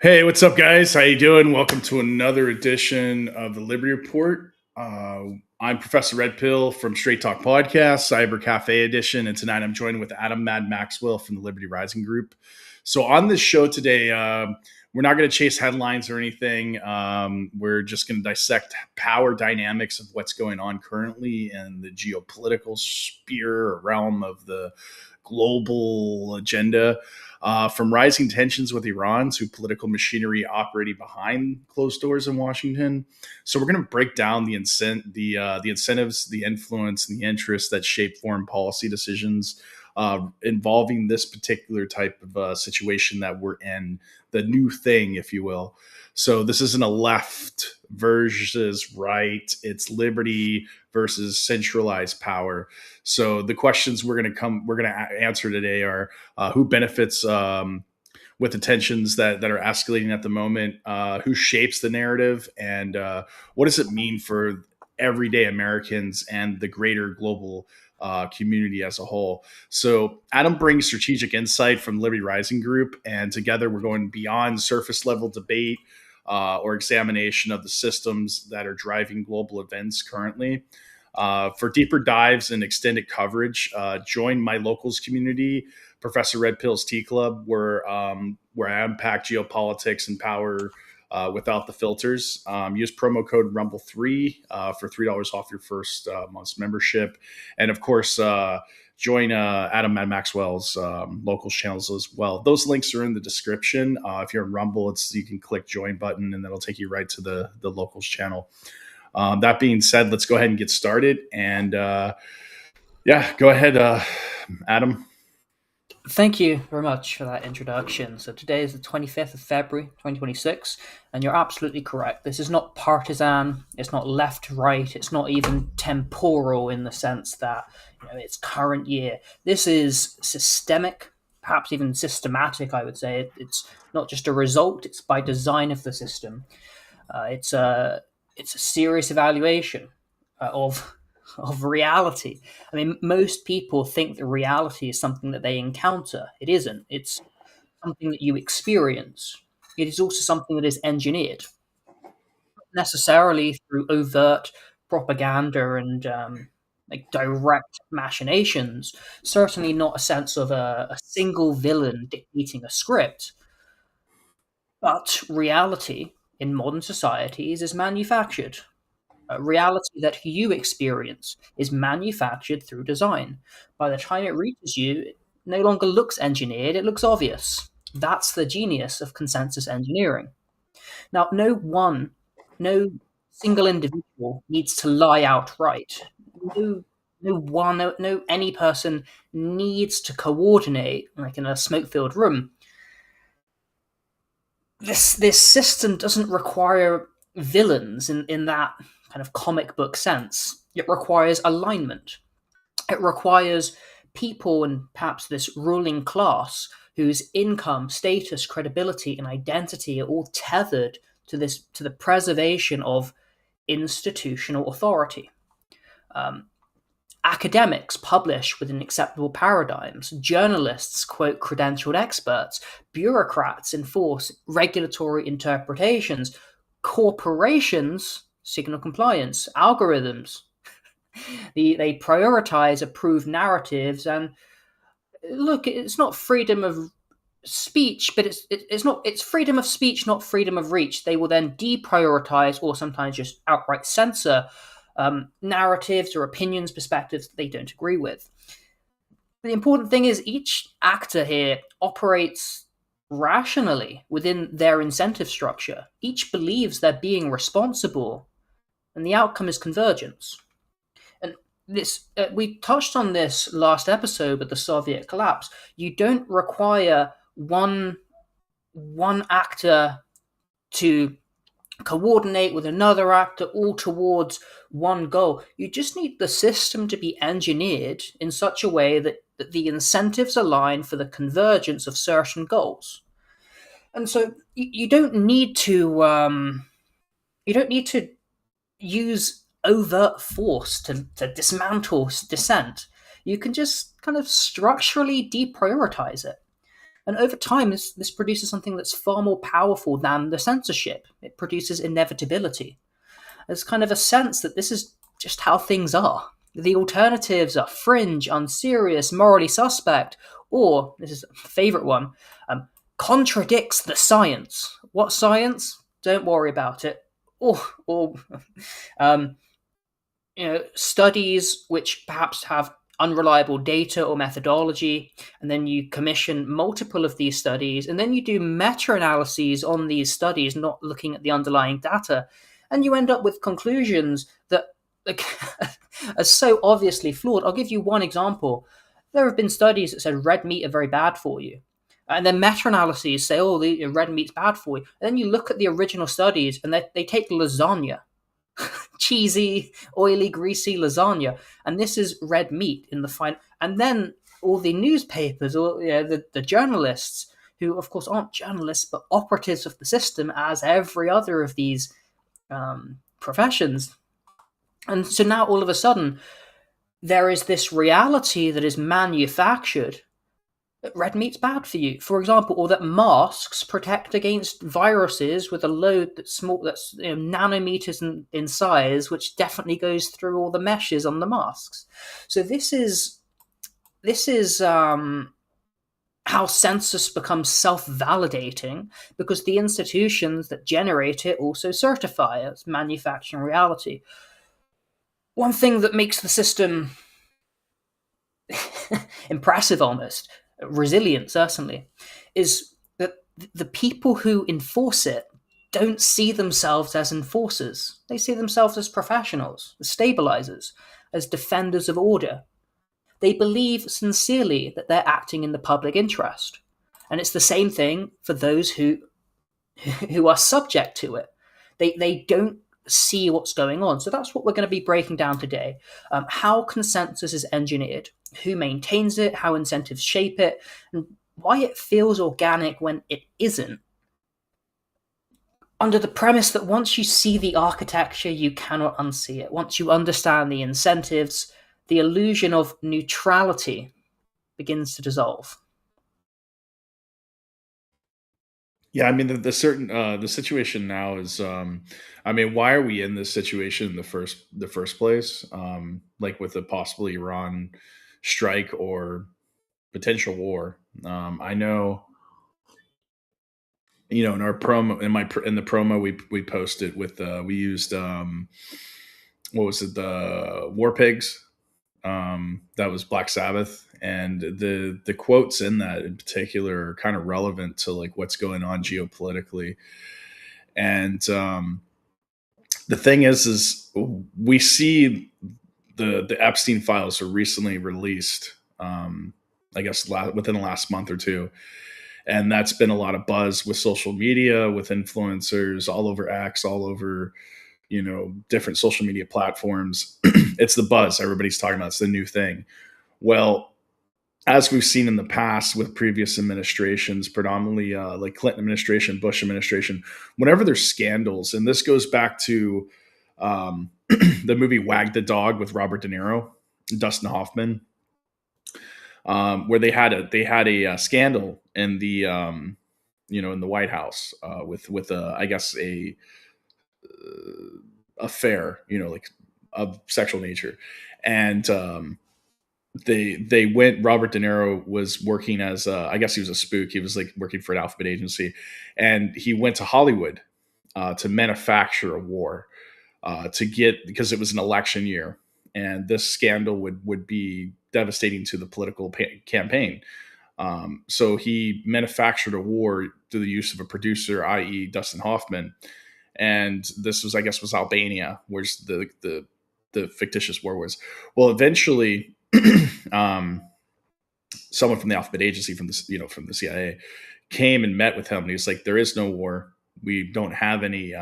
Hey, what's up, guys? How you doing? Welcome to another edition of the Liberty Report. I'm Professor Red Pill from Straight Talk Podcast, Cyber Cafe Edition, and tonight I'm joined with Adam Mad Maxwell from the Liberty Rising Group. So on this show today, we're not going to chase headlines or anything. We're just going to dissect power dynamics of what's going on currently in the geopolitical sphere or realm of the global agenda. From rising tensions with Iran to political machinery operating behind closed doors in Washington. So we're going to break down the incentives, the influence, and the interests that shape foreign policy decisions involving this particular type of situation that we're in, the new thing, if you will. So this isn't a left versus right; it's liberty versus centralized power. So the questions we're going to answer today are who benefits with the tensions that are escalating at the moment, who shapes the narrative, and what does it mean for everyday Americans and the greater global community as a whole. So Adam brings strategic insight from Liberty Rising Group, and together we're going beyond surface level debate or examination of the systems that are driving global events currently. For deeper dives and extended coverage, join my locals community, Professor Red Pill's Tea Club, where I unpack geopolitics and power without the filters. Use promo code Rumble3 for $3 off your first month's membership, and of course, join Adam Mad Maxwell's locals channels as well. Those links are in the description. If you're in Rumble, you can click join button, and that'll take you right to the locals channel. That being said, let's go ahead and get started. And go ahead, Adam. Thank you very much for that introduction. So today is the 25th of February, 2026, and you're absolutely correct. This is not partisan, it's not left-right, it's not even temporal in the sense that it's current year. This is systemic, perhaps even systematic, I would say. It's not just a result, it's by design of the system. It's a serious evaluation of reality. I mean, most people think that reality is something that they encounter. It isn't. It's something that you experience. It is also something that is engineered, not necessarily through overt propaganda and direct machinations. Certainly not a sense of a single villain dictating a script. But reality in modern societies is manufactured. Reality that you experience is manufactured through design. By the time it reaches you, it no longer looks engineered, it looks obvious. That's the genius of consensus engineering. Now, no single individual needs to lie outright. No any person needs to coordinate like in a smoke-filled room. This system doesn't require villains in that kind of comic book sense. It requires alignment. It requires people and perhaps this ruling class whose income, status, credibility, and identity are all tethered to the preservation of institutional authority. Academics publish within acceptable paradigms. Journalists quote credentialed experts. Bureaucrats enforce regulatory interpretations. Corporations signal compliance. Algorithms, they prioritize approved narratives. And look, it's not freedom of speech, but it's freedom of speech, not freedom of reach. They will then deprioritize or sometimes just outright censor narratives or opinions, perspectives that they don't agree with. The important thing is each actor here operates rationally within their incentive structure. Each believes they're being responsible, and the outcome is convergence. And this we touched on this last episode with the Soviet collapse. You don't require one actor to coordinate with another actor all towards one goal. You just need the system to be engineered in such a way that the incentives align for the convergence of certain goals. And so you don't need to use overt force to dismantle dissent. You can just kind of structurally deprioritize it. And over time, this produces something that's far more powerful than the censorship. It produces inevitability. There's kind of a sense that this is just how things are. The alternatives are fringe, unserious, morally suspect, or, this is a favorite one, contradicts the science. What science? Don't worry about it. Or um, studies which perhaps have unreliable data or methodology, and then you commission multiple of these studies, and then you do meta-analyses on these studies, not looking at the underlying data, and you end up with conclusions that are so obviously flawed. I'll give you one example. There have been studies that said red meat are very bad for you. And then meta-analyses say, oh, the red meat's bad for you. And then you look at the original studies, and they take lasagna, cheesy, oily, greasy lasagna, and this is red meat in the final. And then all the newspapers, or the journalists, who of course aren't journalists but operatives of the system, as every other of these professions. And so now all of a sudden, there is this reality that is manufactured. Red meat's bad for you, for example, or that masks protect against viruses with a load that's small, that's nanometers in size, which definitely goes through all the meshes on the masks. So this is how census becomes self-validating, because the institutions that generate it also certify as manufacturing reality. One thing that makes the system impressive, almost resilient, certainly, is that the people who enforce it don't see themselves as enforcers. They see themselves as professionals, as stabilizers, as defenders of order. They believe sincerely that they're acting in the public interest. And it's the same thing for those who are subject to it. They don't see what's going on. So that's what we're going to be breaking down today. How consensus is engineered, who maintains it, how incentives shape it, and why it feels organic when it isn't. Under the premise that once you see the architecture, you cannot unsee it. Once you understand the incentives, the illusion of neutrality begins to dissolve. Yeah, I mean the situation now is, I mean, why are we in this situation in the first place? Like with a possible Iran strike or potential war. I know, in our promo, in the promo we posted with, we used, what was it, the War Pigs, that was Black Sabbath, and the quotes in that in particular are kind of relevant to like what's going on geopolitically. And the thing is we see the Epstein files were recently released, I guess within the last month or two, and that's been a lot of buzz with social media, with influencers all over X, all over different social media platforms. It's the buzz everybody's talking about. It's the new thing. Well, as we've seen in the past with previous administrations, predominantly like Clinton administration, Bush administration, whenever there's scandals, and this goes back to the movie Wag the Dog with Robert De Niro, Dustin Hoffman, where they had a scandal in the in the White House, with I guess a affair, like of sexual nature, and they went. Robert De Niro was working as, I guess he was a spook. He was like working for an alphabet agency, and he went to Hollywood to manufacture a war, because it was an election year, and this scandal would be devastating to the political campaign. So he manufactured a war through the use of a producer, i.e., Dustin Hoffman, and this was, I guess, was Albania, where's the fictitious war was. Well, eventually, someone from the alphabet agency, from the from the CIA, came and met with him, and he was like, "There is no war. We don't have any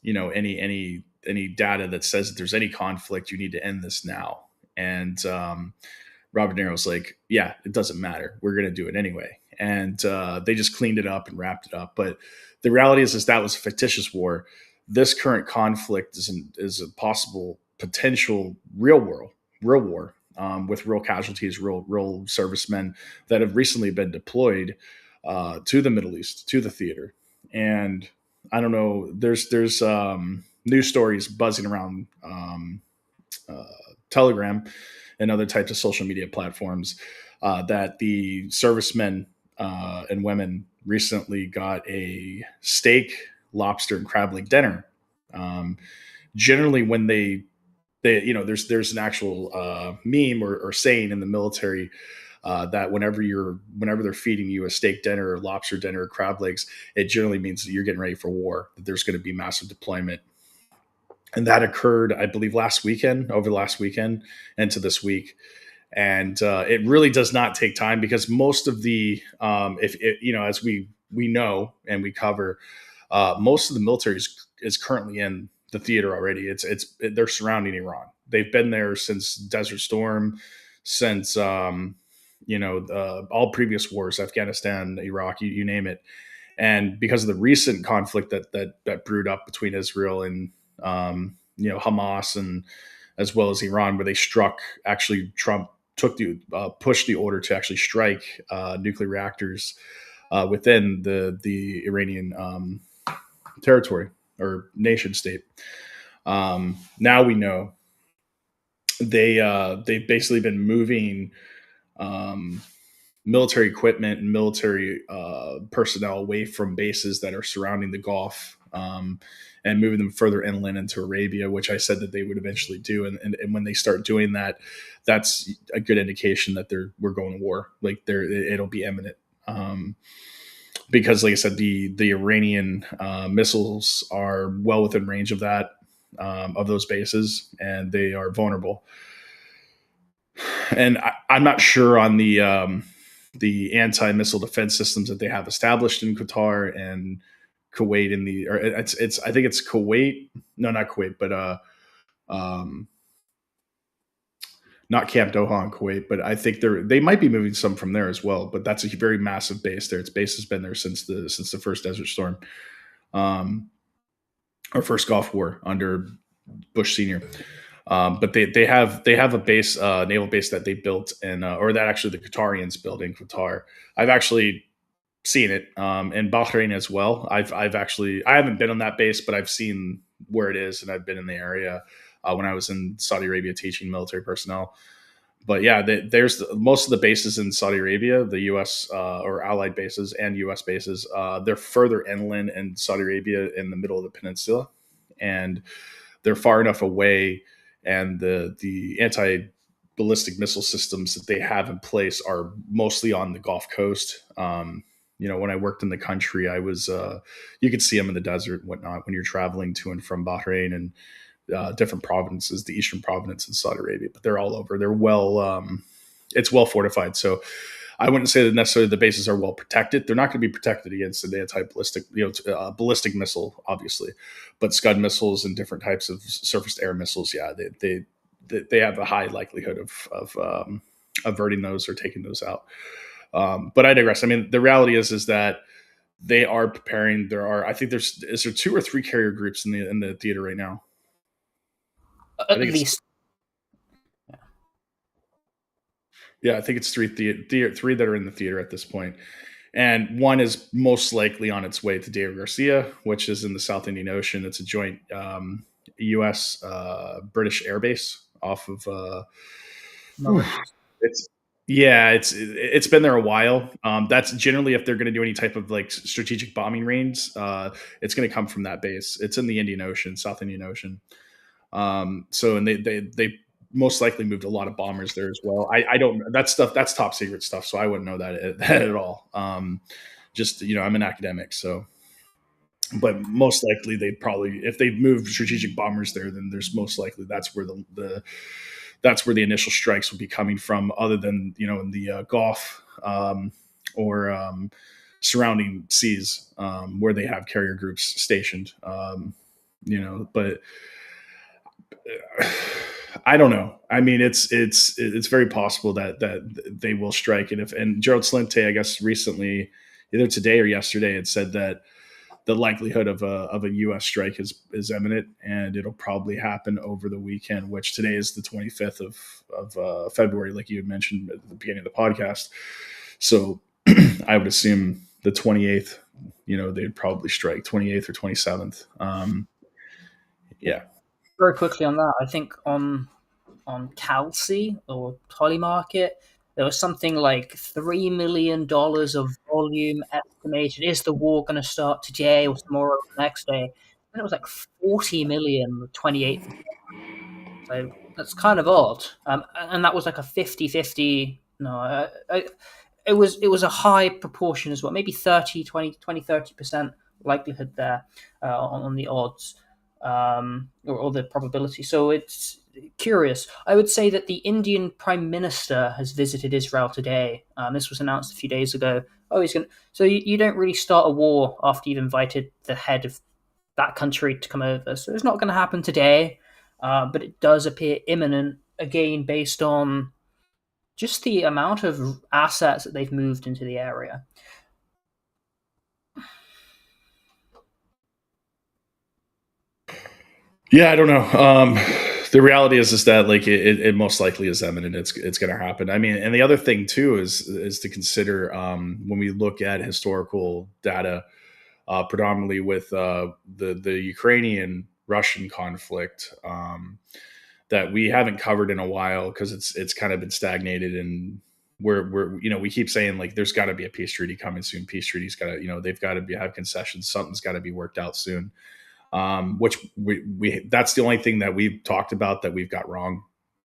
any data that says that there's any conflict. You need to end this now." And Robert De Niro was like, "Yeah, it doesn't matter. We're going to do it anyway." And they just cleaned it up and wrapped it up. But the reality is that was a fictitious war. This current conflict is a possible, potential real war. with real casualties, real servicemen that have recently been deployed to the Middle East, to the theater. And I don't know, there's news stories buzzing around uh, Telegram and other types of social media platforms that the servicemen and women recently got a steak, lobster, and crab leg dinner. Um, Generally, when they there's an actual meme or saying in the military that whenever they're feeding you a steak dinner or lobster dinner or crab legs, it generally means that you're getting ready for war, that there's going to be massive deployment. And that occurred, I believe, over the last weekend into this week. And it really does not take time, because most of the if it, as we know and we cover, most of the military is currently in the theater already. They're surrounding Iran. They've been there since Desert Storm, since all previous wars, Afghanistan, Iraq, you name it. And because of the recent conflict that brewed up between Israel and Hamas, and as well as Iran, where they struck, actually Trump pushed the order to actually strike nuclear reactors within the Iranian territory or nation state. Now we know they've basically been moving um, military equipment and military personnel away from bases that are surrounding the Gulf, and moving them further inland into Arabia, which I said that they would eventually do. And when they start doing that, that's a good indication that we're going to war. Like it'll be imminent. Because, like I said, the Iranian missiles are well within range of those bases, and they are vulnerable. And I'm not sure on the anti-missile defense systems that they have established in Qatar and Kuwait. I think it's Kuwait. No, not Kuwait, but um, not Camp Doha in Kuwait. But I think they might be moving some from there as well. But that's a very massive base there. Its base has been there since the first Desert Storm, or first Gulf War under Bush Senior. But they have a base, naval base that they built, or that actually the Qatarians built in Qatar. I've actually seen it in Bahrain as well. I haven't been on that base, but I've seen where it is, and I've been in the area when I was in Saudi Arabia teaching military personnel. But yeah, there's most of the bases in Saudi Arabia, the U.S. Or allied bases and U.S. bases. They're further inland in Saudi Arabia, in the middle of the peninsula, and they're far enough away. And the anti-ballistic missile systems that they have in place are mostly on the Gulf Coast. When I worked in the country, I was you could see them in the desert and whatnot when you're traveling to and from Bahrain and different provinces, the Eastern Province in Saudi Arabia. But they're all over. They're it's well fortified. So I wouldn't say that necessarily the bases are well protected. They're not going to be protected against an anti-ballistic, ballistic missile, obviously, but Scud missiles and different types of surface-to-air missiles. Yeah, they have a high likelihood of averting those or taking those out. But I digress. I mean, the reality is that they are preparing. I think is there 2 or 3 carrier groups in the theater right now? At least. Yeah, I think it's 3 that are in the theater at this point. And one is most likely on its way to Diego Garcia, which is in the South Indian Ocean. It's a joint U.S. British air base off of. It's been there a while. That's generally, if they're going to do any type of like strategic bombing range, it's going to come from that base. It's in the Indian Ocean, South Indian Ocean. And they most likely moved a lot of bombers there as well. I don't, that's top secret stuff, so I wouldn't know that at all. Just, I'm an academic, so, but most likely if they moved strategic bombers there, then there's most likely that's where that's where the initial strikes would be coming from, other than, in the Gulf, or surrounding seas, where they have carrier groups stationed, but I don't know. I mean, it's very possible that they will strike. And Gerald Slinte, I guess recently, either today or yesterday, had said that the likelihood of a U.S. strike is imminent, and it'll probably happen over the weekend. Which today is the 25th of February, like you had mentioned at the beginning of the podcast. So I would assume the 28th. They'd probably strike 28th or 27th. Yeah. Very quickly on that, I think on Calci or Tolly Market, there was something like $3 million of volume estimated. Is the war going to start today or tomorrow or the next day? And it was like 40 million the 28th. So that's kind of odd. And that was like a 50-50. No, it was a high proportion as well, maybe 30% likelihood there on the odds, or the probability. So it's curious. I would say that the Indian Prime Minister has visited Israel today. This was announced a few days ago. Oh, he's going to. So you don't really start a war after you've invited the head of that country to come over. So it's not going to happen today, but it does appear imminent, again, based on just the amount of assets that they've moved into the area. Yeah, I don't know. The reality is that like it most likely is imminent. It's going to happen. I mean, and the other thing too is to consider when we look at historical data, predominantly with the Ukrainian Russian conflict, that we haven't covered in a while because it's kind of been stagnated, and we're we keep saying like there's got to be a peace treaty coming soon. Peace treaty's got to they've got to have concessions. Something's got to be worked out soon. Which we that's the only thing that we've talked about that we've got wrong.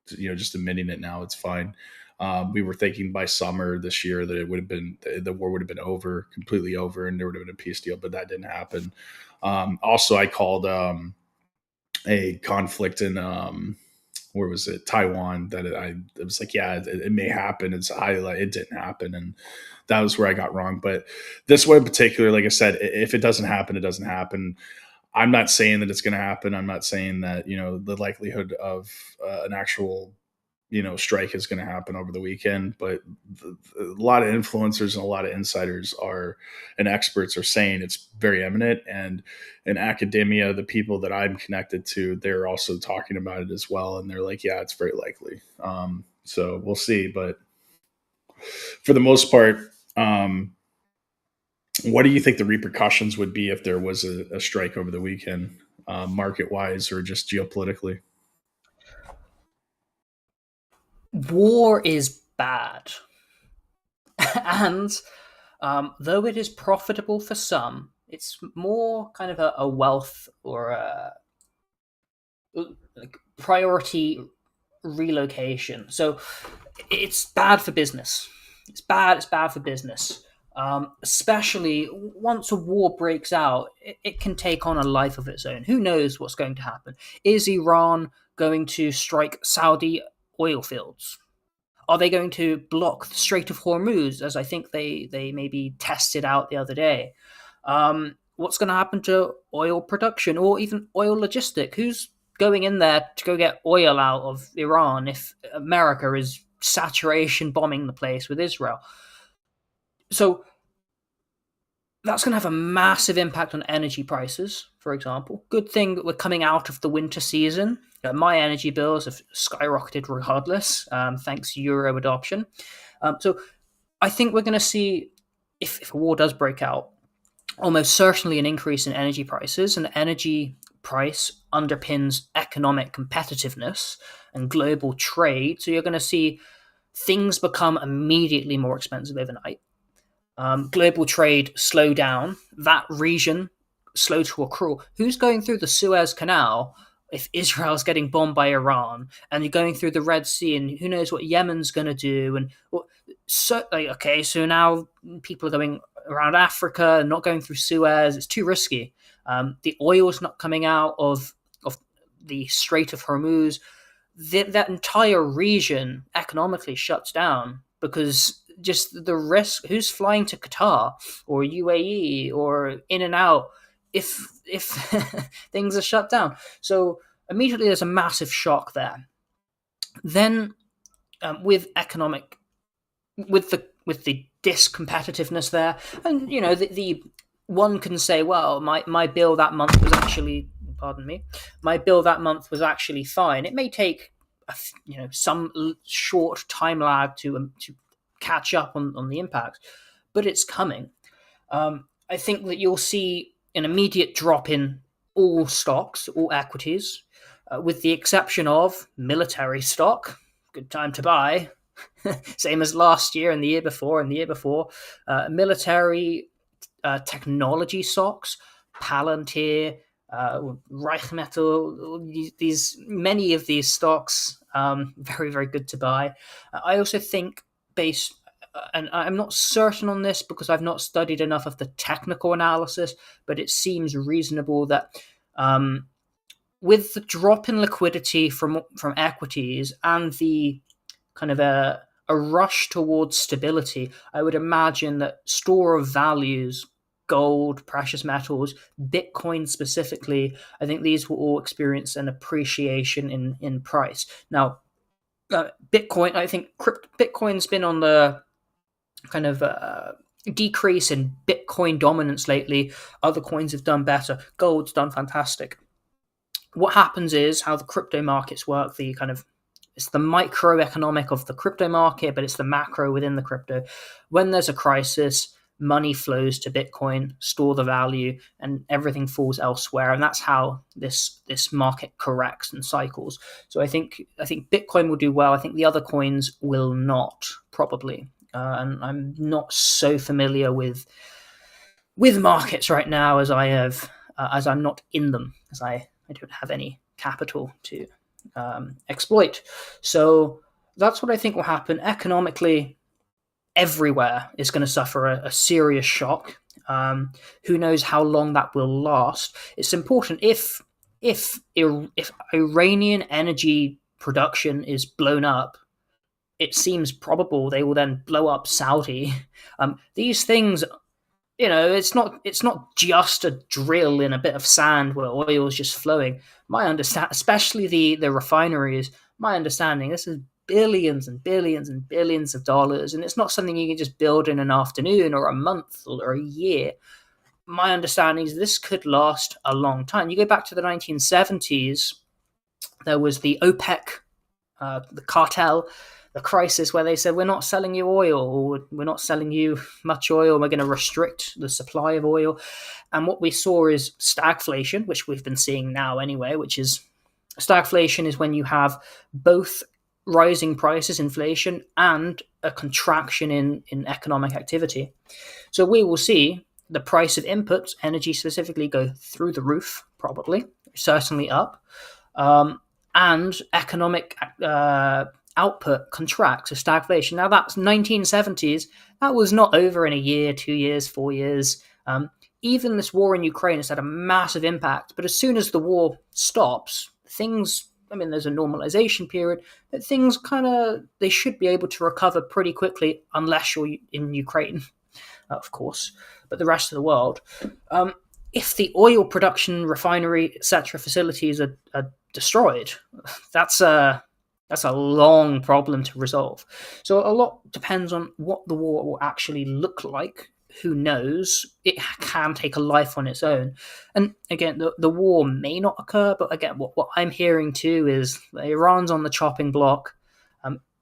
Just admitting it now, it's fine. We were thinking by summer this year that it would have been the war would have been over, completely over, and there would have been a peace deal, but that didn't happen. Also, I called a conflict in where was it, Taiwan, that it was like, yeah, it may happen. It's highlight, it didn't happen, and that was where I got wrong. But this one in particular, like I said, if it doesn't happen, it doesn't happen. I'm not saying that it's going to happen. I'm not saying that the likelihood of an actual strike is going to happen over the weekend. But a lot of influencers and a lot of insiders and experts are saying it's very imminent. And in academia, the people that I'm connected to, they're also talking about it as well. And they're like, yeah, it's very likely. So we'll see. But for the most part, what do you think the repercussions would be if there was a strike over the weekend, market wise or just geopolitically? War is bad. And though it is profitable for some, it's more kind of a wealth or a like priority relocation. So it's bad for business. It's bad for business. Especially once a war breaks out, it can take on a life of its own. Who knows what's going to happen? Is Iran going to strike Saudi oil fields? Are they going to block the Strait of Hormuz, as I think they maybe tested out the other day? What's going to happen to oil production or even oil logistic? Who's going in there to go get oil out of Iran if America is saturation bombing the place with Israel? So that's going to have a massive impact on energy prices, for example. Good thing that we're coming out of the winter season. My energy bills have skyrocketed regardless, thanks to Euro adoption. So I think we're going to see, if a war does break out, almost certainly an increase in energy prices. And energy price underpins economic competitiveness and global trade. So you're going to see things become immediately more expensive overnight. Global trade slow down, that region slow to a crawl. Who's going through the Suez Canal if Israel's getting bombed by Iran, and you're going through the Red Sea, and who knows what Yemen's going to do? And so now people are going around Africa and not going through Suez. It's too risky. The oil's not coming out of the Strait of Hormuz. That entire region economically shuts down because just the risk. Who's flying to Qatar or UAE or in and out if things are shut down? So immediately there's a massive shock there. Then with the discompetitiveness there, and the one can say, well, my bill that month was actually, pardon me, my bill that month was actually fine. It may take some short time lag to catch up on the impact, but it's coming. I think that you'll see an immediate drop in all stocks, all equities, with the exception of military stock. Good time to buy. Same as last year and the year before and the year before. Military technology stocks, Palantir, Reichmetal, many of these stocks, very, very good to buy. I also think based and I'm not certain on this because I've not studied enough of the technical analysis, but it seems reasonable that with the drop in liquidity from equities and the kind of a rush towards stability, I would imagine that store of values, gold, precious metals, Bitcoin specifically, I think these will all experience an appreciation in price. Now, Bitcoin, I think Bitcoin's been on the kind of decrease in Bitcoin dominance lately. Other coins have done better. Gold's done fantastic. What happens is how the crypto markets work, it's the microeconomic of the crypto market, but it's the macro within the crypto. When there's a crisis, money flows to Bitcoin, store the value, and everything falls elsewhere. And that's how this market corrects and cycles. So I think Bitcoin will do well. I think the other coins will not, probably. And I'm not so familiar with markets right now as as I'm not in them, as I don't have any capital to exploit. So that's what I think will happen economically. Everywhere is going to suffer a serious shock. Who knows how long that will last? It's important if Iranian energy production is blown up, it seems probable they will then blow up Saudi. These things, it's not just a drill in a bit of sand where oil is just flowing. My understand, especially the refineries, my understanding, this is billions and billions and billions of dollars, and it's not something you can just build in an afternoon or a month or a year. My understanding is this could last a long time. You go back to the 1970s, there was the OPEC, the cartel, the crisis where they said, we're not selling you oil, or we're not selling you much oil, we're going to restrict the supply of oil. And what we saw is stagflation, which we've been seeing now anyway, which is stagflation is when you have both rising prices, inflation, and a contraction in economic activity. So we will see the price of inputs, energy specifically, go through the roof, probably, certainly up, and economic output contracts, a stagflation. Now that's 1970s. That was not over in a year, 2 years, 4 years. Even this war in Ukraine has had a massive impact. But as soon as the war stops, things, there's a normalization period, but things they should be able to recover pretty quickly, unless you're in Ukraine, of course, but the rest of the world. If the oil production, refinery, etc. facilities are destroyed, that's a long problem to resolve. So a lot depends on what the war will actually look like. Who knows? It can take a life on its own. And again, the war may not occur, but again, what I'm hearing too is Iran's on the chopping block.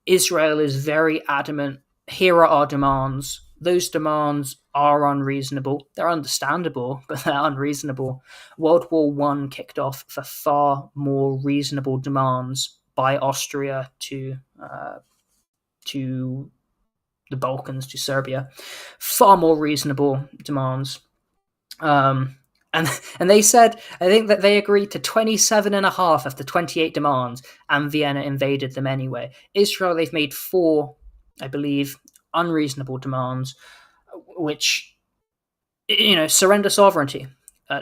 Israel is very adamant. Here are our demands. Those demands are unreasonable. They're understandable, but they're unreasonable. World War I kicked off for far more reasonable demands by Austria to the Balkans, to Serbia, far more reasonable demands. And they said, I think that they agreed to 27 and a half of the 28 demands, and Vienna invaded them anyway. Israel, they've made 4, I believe, unreasonable demands, which, surrender sovereignty.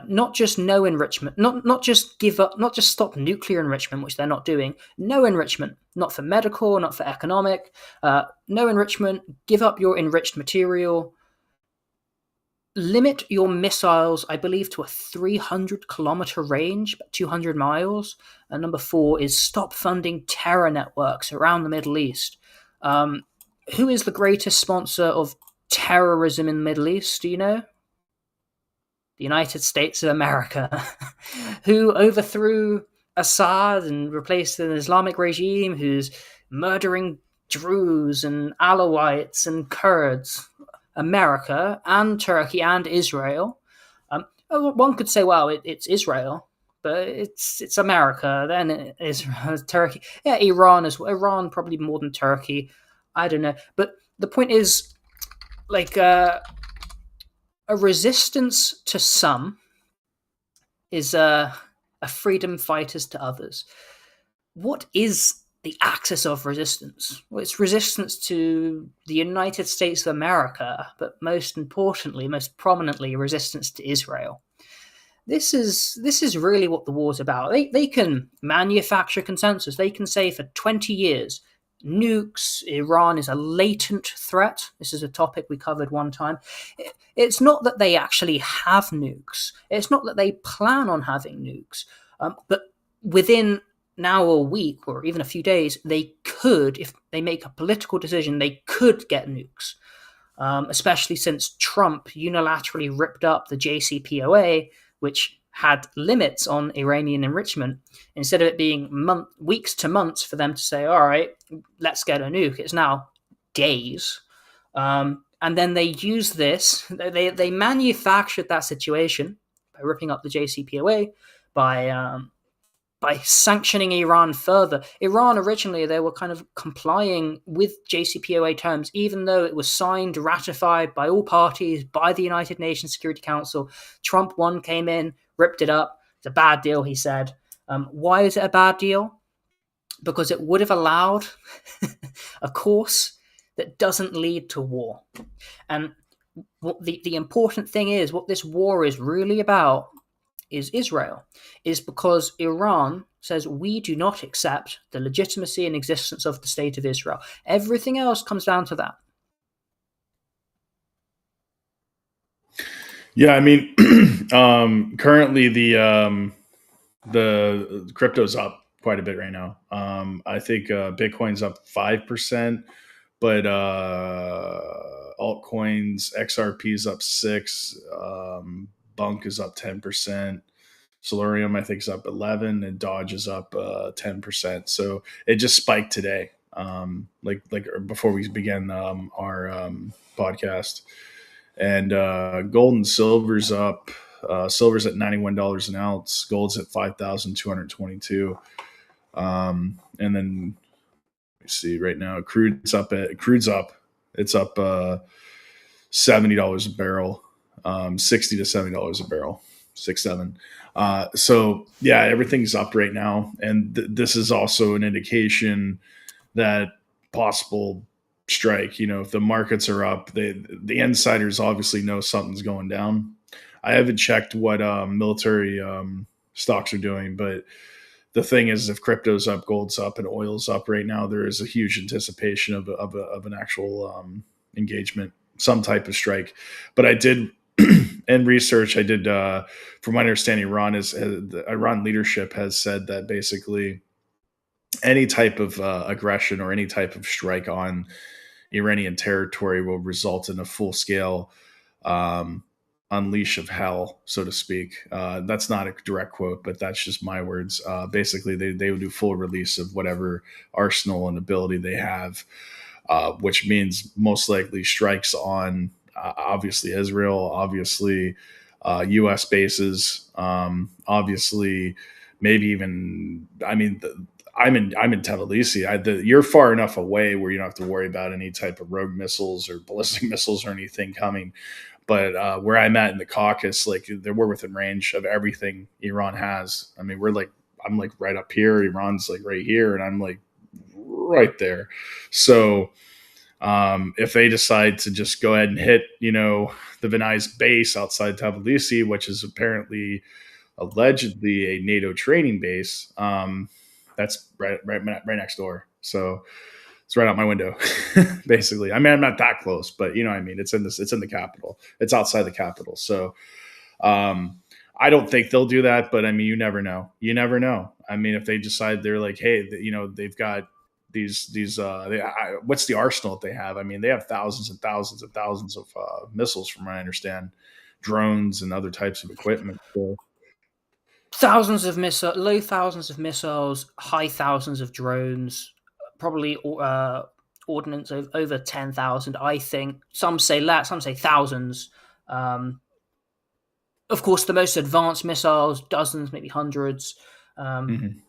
Not just no enrichment, not just give up, not just stop nuclear enrichment, which they're not doing. No enrichment, not for medical, not for economic. No enrichment. Give up your enriched material. Limit your missiles, I believe, to a 300-kilometer range, about 200 miles. And number 4 is stop funding terror networks around the Middle East. Who is the greatest sponsor of terrorism in the Middle East? Do you know? the United States of America, who overthrew Assad and replaced an Islamic regime who's murdering Druze and Alawites and Kurds, America and Turkey and Israel. One could say, well, it's Israel, but it's America, then Israel, Turkey, yeah, Iran as well. Iran probably more than Turkey. I don't know, but the point is, like, a resistance to some is a freedom fighters to others. What is the axis of resistance? Well, it's resistance to the United States of America, but most importantly, most prominently, resistance to Israel. This is really what the war's about. They can manufacture consensus. They can say for 20 years, nukes, Iran is a latent threat. This is a topic we covered one time. It's not that they actually have nukes. It's not that they plan on having nukes. But within now a week or even a few days, they could, if they make a political decision, they could get nukes. Especially since Trump unilaterally ripped up the JCPOA, which had limits on Iranian enrichment. Instead of it being weeks to months for them to say, all right, let's get a nuke, it's now days. And then they use this, they manufactured that situation by ripping up the JCPOA, by sanctioning Iran further. Iran, originally, they were kind of complying with JCPOA terms, even though it was signed, ratified by all parties, by the United Nations Security Council. Trump 1 came in, ripped it up. It's a bad deal, he said. Why is it a bad deal? Because it would have allowed a course that doesn't lead to war. And what the important thing is, what this war is really about, is Israel, is because Iran says we do not accept the legitimacy and existence of the state of Israel. Everything else comes down to that. Yeah, I mean, currently the crypto's up quite a bit right now. I think Bitcoin's up 5%, but altcoins, XRP's up 6%. Bunk is up 10%. Solarium, I think, is up 11%, and Dodge is up 10%. So it just spiked today, like before we began our podcast. And gold and silver's up. Silver's at $91 an ounce. Gold's at 5,222. And then let me see right now. Crude's up. It's up $70 a barrel. 60 to $70 a barrel, 6-7. So yeah, everything's up right now, and this is also an indication that possible strike. If the markets are up, the insiders obviously know something's going down. I haven't checked what military stocks are doing, but the thing is, if crypto's up, gold's up, and oil's up right now, there is a huge anticipation of an actual engagement, some type of strike. But I did. In research I did, from my understanding, the Iran leadership has said that basically any type of aggression or any type of strike on Iranian territory will result in a full-scale unleash of hell, so to speak. That's not a direct quote, but that's just my words. Basically, they would do full release of whatever arsenal and ability they have, which means most likely strikes on obviously Israel, obviously U.S. bases, obviously maybe even. I mean, I'm in Tbilisi. You're far enough away where you don't have to worry about any type of rogue missiles or ballistic missiles or anything coming. But where I'm at in the Caucasus, we're within range of everything Iran has. I mean, I'm like right up here. Iran's like right here, and I'm like right there. So if they decide to just go ahead and hit, the Vinay's base outside Tbilisi, which is apparently allegedly a NATO training base, that's right next door. So it's right out my window, basically. I mean, I'm not that close, but you know what I mean? It's in the capital. It's outside the capital. So I don't think they'll do that, but I mean, you never know. I mean, if they decide they're like, hey, they've got what's the arsenal that they have? I mean, they have thousands and thousands and thousands of missiles, from what I understand, drones and other types of equipment. So, Thousands of missiles, low thousands of missiles, high thousands of drones, probably ordnance of over 10,000. I think some say less, some say thousands. Of course, the most advanced missiles, dozens, maybe hundreds. mhm.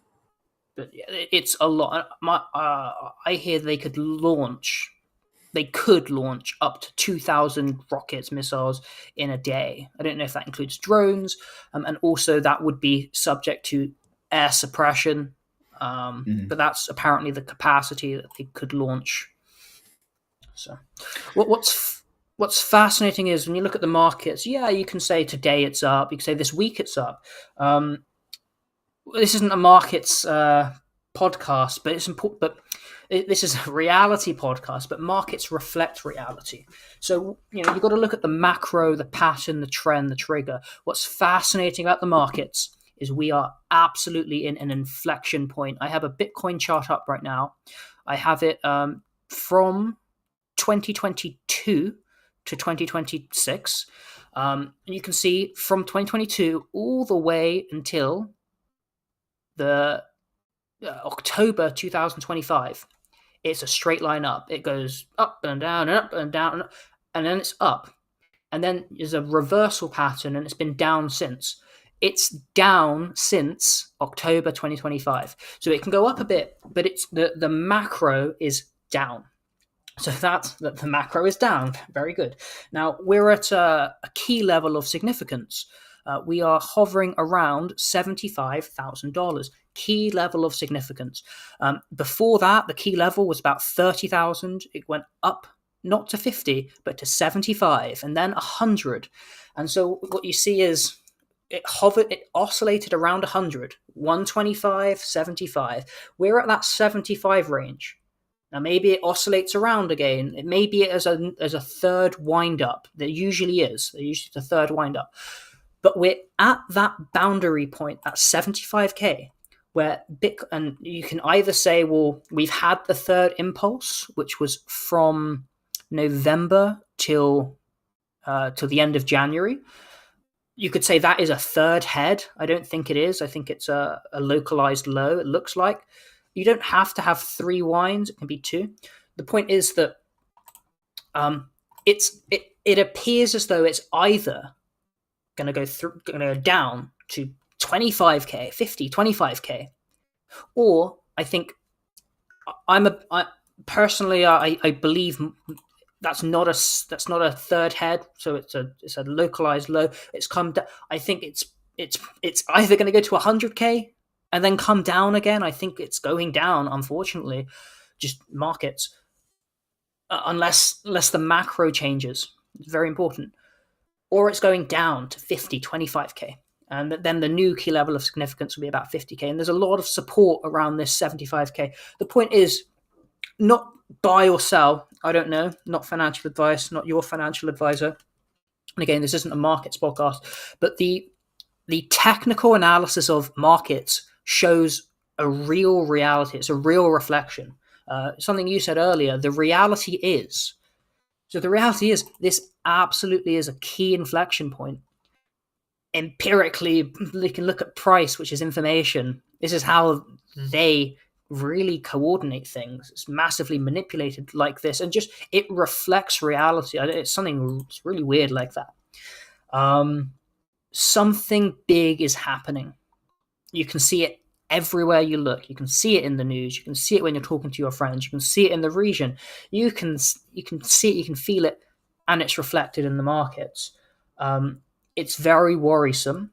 But it's a lot. I hear they could launch up to 2,000 rockets, missiles in a day. I don't know if that includes drones, and also that would be subject to air suppression. But that's apparently the capacity that they could launch. So, what's fascinating is when you look at the markets. Yeah, you can say today it's up. You can say this week it's up. This isn't a markets podcast, but it's important. But this is a reality podcast, but markets reflect reality. So, you've got to look at the macro, the pattern, the trend, the trigger. What's fascinating about the markets is we are absolutely in an inflection point. I have a Bitcoin chart up right now. I have it from 2022 to 2026. And you can see from 2022 all the way until the October 2025. It's a straight line up. It goes up and down and up and down, and then it's up. And then there's a reversal pattern, and it's been down since. It's down since October 2025. So it can go up a bit, but it's the macro is down. So that's that the macro is down. Very good. Now we're at a key level of significance. We are hovering around $75,000. Key level of significance. Before that, the key level was about 30,000. It went up not to 50, but to 75, and then 100. And so what you see is it oscillated around 100, 125, 75. We're at that 75 range. Now maybe it oscillates around again. It may be as a third wind up. There usually is. There usually is a third wind up. But we're at that boundary point, at 75k, where and you can either say, well, we've had the third impulse, which was from November till the end of January. You could say that is a third head. I don't think it is. I think it's a localized low, it looks like. You don't have to have 3 winds. It can be 2. The point is that it appears as though it's either going to go down to 25k, 50, 25k, or I think I believe that's not a third head. So it's a localized low. It's come down. I think it's either going to go to 100k and then come down again. I think it's going down, unfortunately, just markets, unless the macro changes. It's very important. Or it's going down to 50, 25k. And then the new key level of significance will be about 50k. And there's a lot of support around this 75k. The point is not buy or sell. I don't know. Not financial advice, not your financial advisor. And again, this isn't a markets podcast, but the technical analysis of markets shows a real reality. It's a real reflection. Something you said earlier, the reality is this absolutely is a key inflection point. Empirically, we can look at price, which is information. This is how they really coordinate things. It's massively manipulated like this, and just it reflects reality. It's something really weird like that. Something big is happening. You can see it everywhere you look. You can see it in the news. You can see it when you're talking to your friends. You can see it in the region. You can see it. You can feel it, and it's reflected in the markets. It's very worrisome,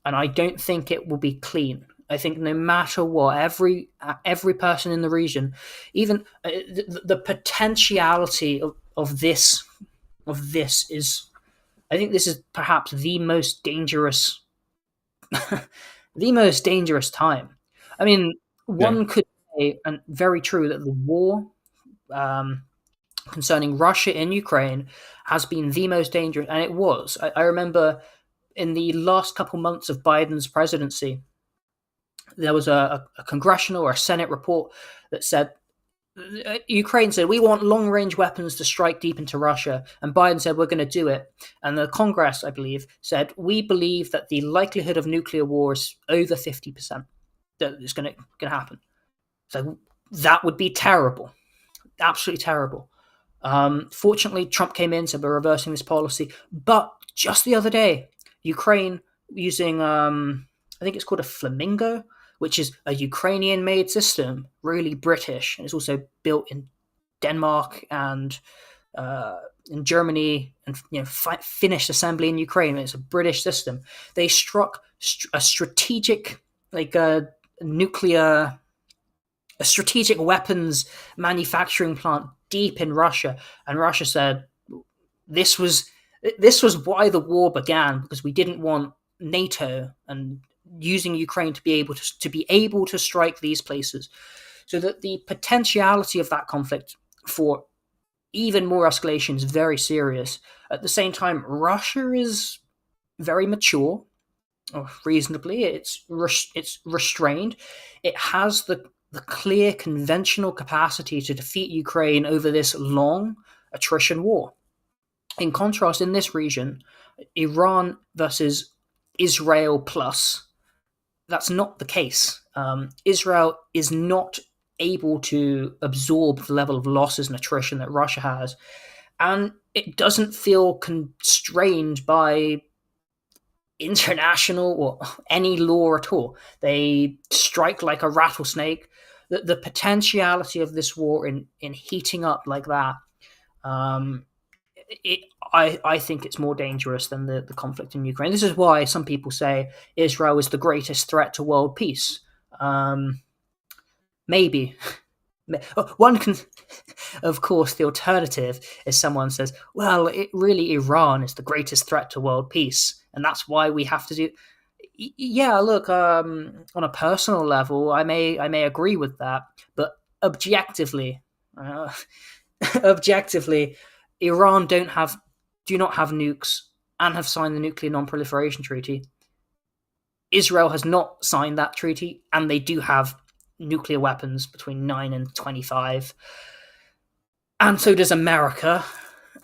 and I don't think it will be clean. I think no matter what, every person in the region, even the potentiality of this is, I think this is perhaps the most dangerous, the most dangerous time. I mean, one could say, and very true, that the war concerning Russia in Ukraine has been the most dangerous, and it was. I remember in the last couple months of Biden's presidency, there was a congressional or a Senate report that said Ukraine said, we want long-range weapons to strike deep into Russia, and Biden said, we're going to do it. And the Congress, I believe, said, we believe that the likelihood of nuclear war is over 50%, that it's going to happen. So that would be terrible, absolutely terrible. Fortunately, Trump came in, said we're reversing this policy. But just the other day, Ukraine using, I think it's called a Flamingo, which is a Ukrainian-made system, really British, and it's also built in Denmark and in Germany, and finished assembly in Ukraine. It's a British system. They struck a strategic, nuclear, a strategic weapons manufacturing plant deep in Russia, and Russia said this was why the war began, because we didn't want NATO and using Ukraine to be able to strike these places, so that the potentiality of that conflict for even more escalation is very serious. At the same time, Russia is very mature, or reasonably. It's restrained. It has the clear conventional capacity to defeat Ukraine over this long attrition war. In contrast, in this region, Iran versus Israel plus, that's not the case. Israel is not able to absorb the level of losses and attrition that Russia has, and it doesn't feel constrained by international or any law at all. They strike like a rattlesnake. The potentiality of this war in heating up like that, I think it's more dangerous than the conflict in Ukraine. This is why some people say Israel is the greatest threat to world peace. Maybe. One can, of course, the alternative is someone says, well, really Iran is the greatest threat to world peace, and that's why we have to do. Yeah, look, on a personal level, I may agree with that, but objectively, Iran do not have nukes and have signed the Nuclear Non-Proliferation Treaty. Israel has not signed that treaty, and they do have nuclear weapons between 9 and 25. And so does America.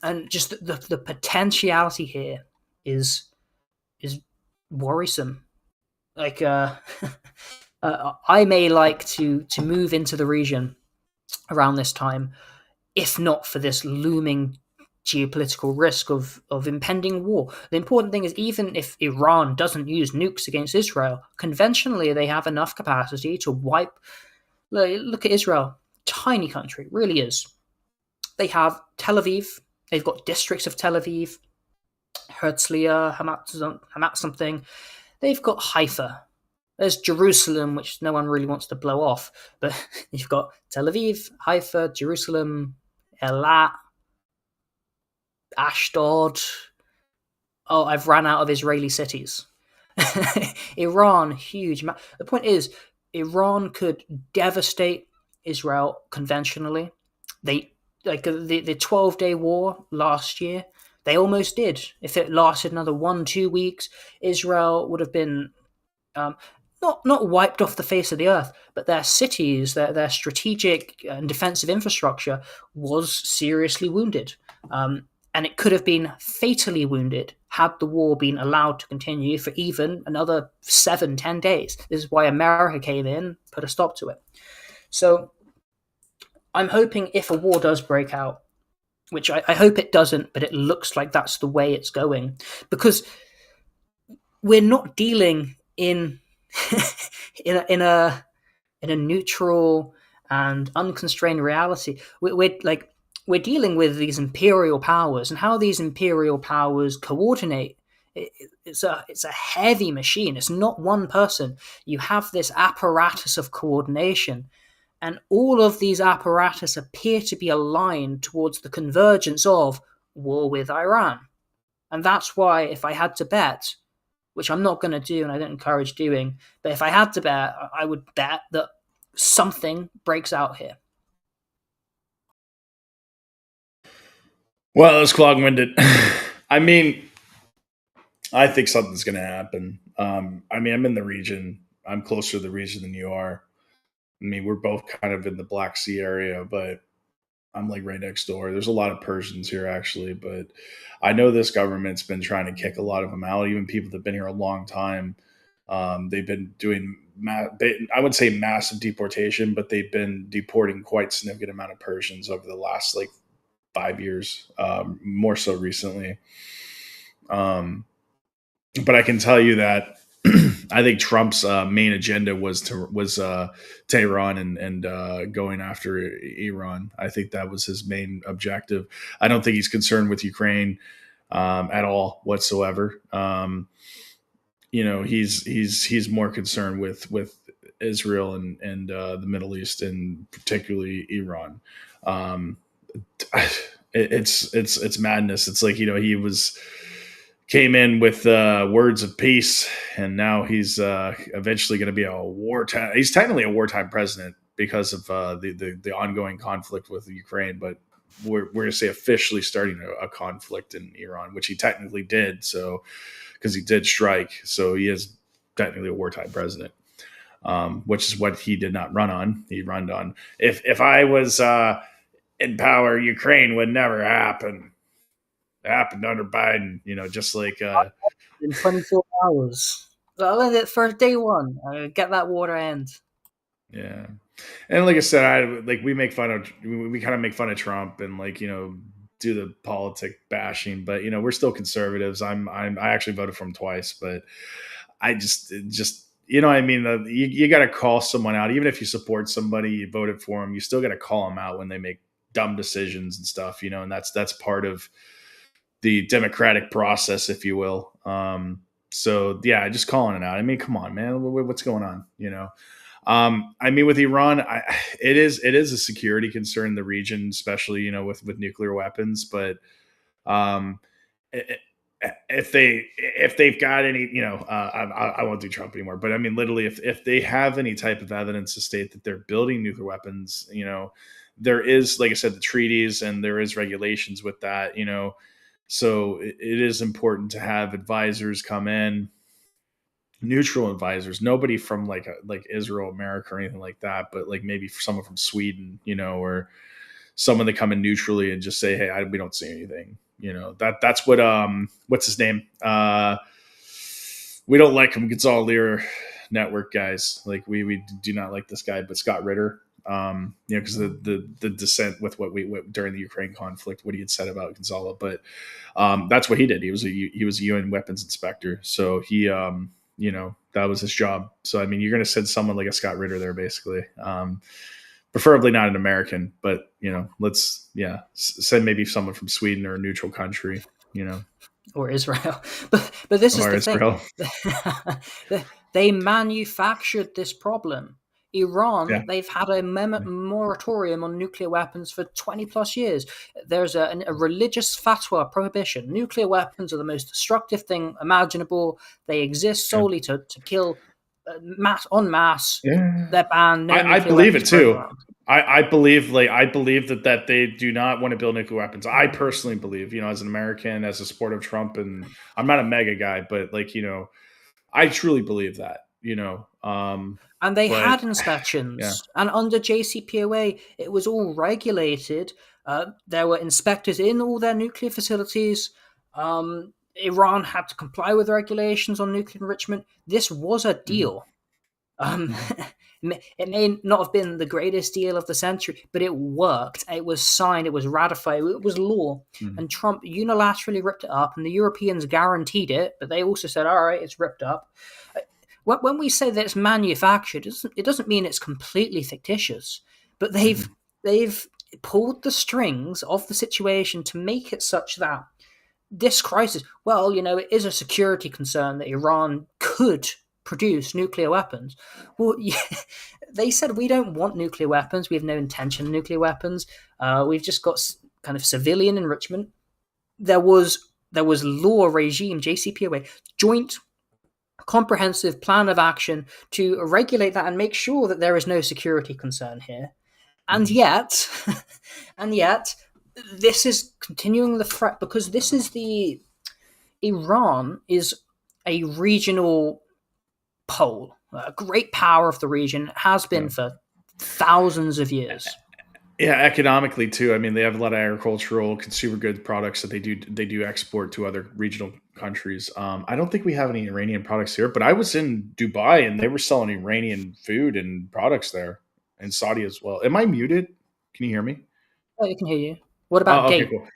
And just the potentiality here is worrisome. Like, I may like to move into the region around this time, if not for this looming geopolitical risk of impending war. The important thing is, even if Iran doesn't use nukes against Israel, conventionally they have enough capacity to wipe. Look at Israel, tiny country, really is. They have Tel Aviv, they've got districts of Tel Aviv, Herzliya, Hamat something. They've got Haifa. There's Jerusalem, which no one really wants to blow off, but you've got Tel Aviv, Haifa, Jerusalem, Eilat, Ashdod. Oh, I've ran out of Israeli cities. Iran, huge. The point is, Iran could devastate Israel conventionally. The 12-day war last year, they almost did. If it lasted another 1-2 weeks, Israel would have been not wiped off the face of the earth, but their cities, their strategic and defensive infrastructure was seriously wounded. And it could have been fatally wounded had the war been allowed to continue for even another 7-10 days. This is why America came in, put a stop to it. So I'm hoping if a war does break out, which I hope it doesn't, but it looks like that's the way it's going, because we're not dealing in in a neutral and unconstrained reality. We're dealing with these imperial powers, and how these imperial powers coordinate. It's a heavy machine. It's not one person. You have this apparatus of coordination, and all of these apparatus appear to be aligned towards the convergence of war with Iran. And that's why, if I had to bet, which I'm not going to do and I don't encourage doing, but if I had to bet, I would bet that something breaks out here. Well, it's long-winded. I mean, I think something's going to happen. I'm in the region. I'm closer to the region than you are. I mean, we're both kind of in the Black Sea area, but I'm like right next door. There's a lot of Persians here actually, but I know this government's been trying to kick a lot of them out. Even people that've been here a long time, they've been doing, I would say massive deportation, but they've been deporting quite significant amount of Persians over the last like 5 years, more so recently. But I can tell you that I think Trump's main agenda was Tehran and going after Iran. I think that was his main objective. I don't think he's concerned with Ukraine at all whatsoever. He's more concerned with Israel and the Middle East and particularly Iran. Um, it's madness. It's like he came in with words of peace, and now he's eventually going to be a wartime. He's technically a wartime president because of the ongoing conflict with Ukraine, but we're going to say officially starting a conflict in Iran, which he technically did. So because he did strike, so he is technically a wartime president, which is what he did not run on. He ran on if I was in power, Ukraine would never happen. It happened under Biden, just like In 24 hours. I'll end it for day one. Get that water end. Yeah. And like I said, we kind of make fun of Trump and do the politic bashing, but we're still conservatives. I actually voted for him twice, but I just I mean, you got to call someone out, even if you support somebody, you voted for them, you still got to call them out when they make dumb decisions and stuff, and that's part of the democratic process, if you will. So yeah, just calling it out. I mean, come on, man, what's going on? I mean, with Iran, it is a security concern in the region, especially with nuclear weapons. But if they've got any, I won't do Trump anymore. But I mean, literally, if they have any type of evidence to state that they're building nuclear weapons, there is, like I said, the treaties and there is regulations with that, So it is important to have advisors come in, neutral advisors, nobody from like Israel, America, or anything like that, but like maybe someone from Sweden, or someone that come in neutrally and just say, hey, we don't see anything. That's what what's his name? We don't like him. It's all Lear Network guys. Like we do not like this guy, but Scott Ritter. Because the dissent with what during the Ukraine conflict, what he had said about Gonzalo, but that's what he did. He was a UN weapons inspector, so he that was his job. So I mean, you're going to send someone like a Scott Ritter there, basically. Preferably not an American, but let's send maybe someone from Sweden or a neutral country, or Israel. But this is the Israel. thing. They manufactured this problem. Iran, they've had a moratorium on nuclear weapons for 20 plus years. There's a religious fatwa prohibition. Nuclear weapons are the most destructive thing imaginable. They exist solely to kill en masse. Yeah. They're banned. I believe it too. I believe that they do not want to build nuclear weapons. I personally believe, as an American, as a supporter of Trump, and I'm not a mega guy, but I truly believe that, and they had inspections, and under JCPOA, it was all regulated. There were inspectors in all their nuclear facilities. Iran had to comply with regulations on nuclear enrichment. This was a deal. It may not have been the greatest deal of the century, but it worked. It was signed. It was ratified. It was law. And Trump unilaterally ripped it up, and the Europeans guaranteed it, but they also said, all right, it's ripped up. When we say that it's manufactured, it doesn't mean it's completely fictitious, but they've pulled the strings of the situation to make it such that this crisis, it is a security concern that Iran could produce nuclear weapons. Well, they said, we don't want nuclear weapons. We have no intention of nuclear weapons. We've just got kind of civilian enrichment. There was law regime, JCPOA, joint comprehensive plan of action to regulate that and make sure that there is no security concern here. And yet, this is continuing the threat, because this is Iran is a regional pole, a great power of the region, has been for thousands of years. Yeah, economically too. I mean, they have a lot of agricultural consumer goods products that they do export to other regional countries. I don't think we have any Iranian products here, but I was in Dubai and they were selling Iranian food and products there, and Saudi as well. Am I muted? Can you hear me? Oh, I can hear you. What about Oh, okay, dates? cool.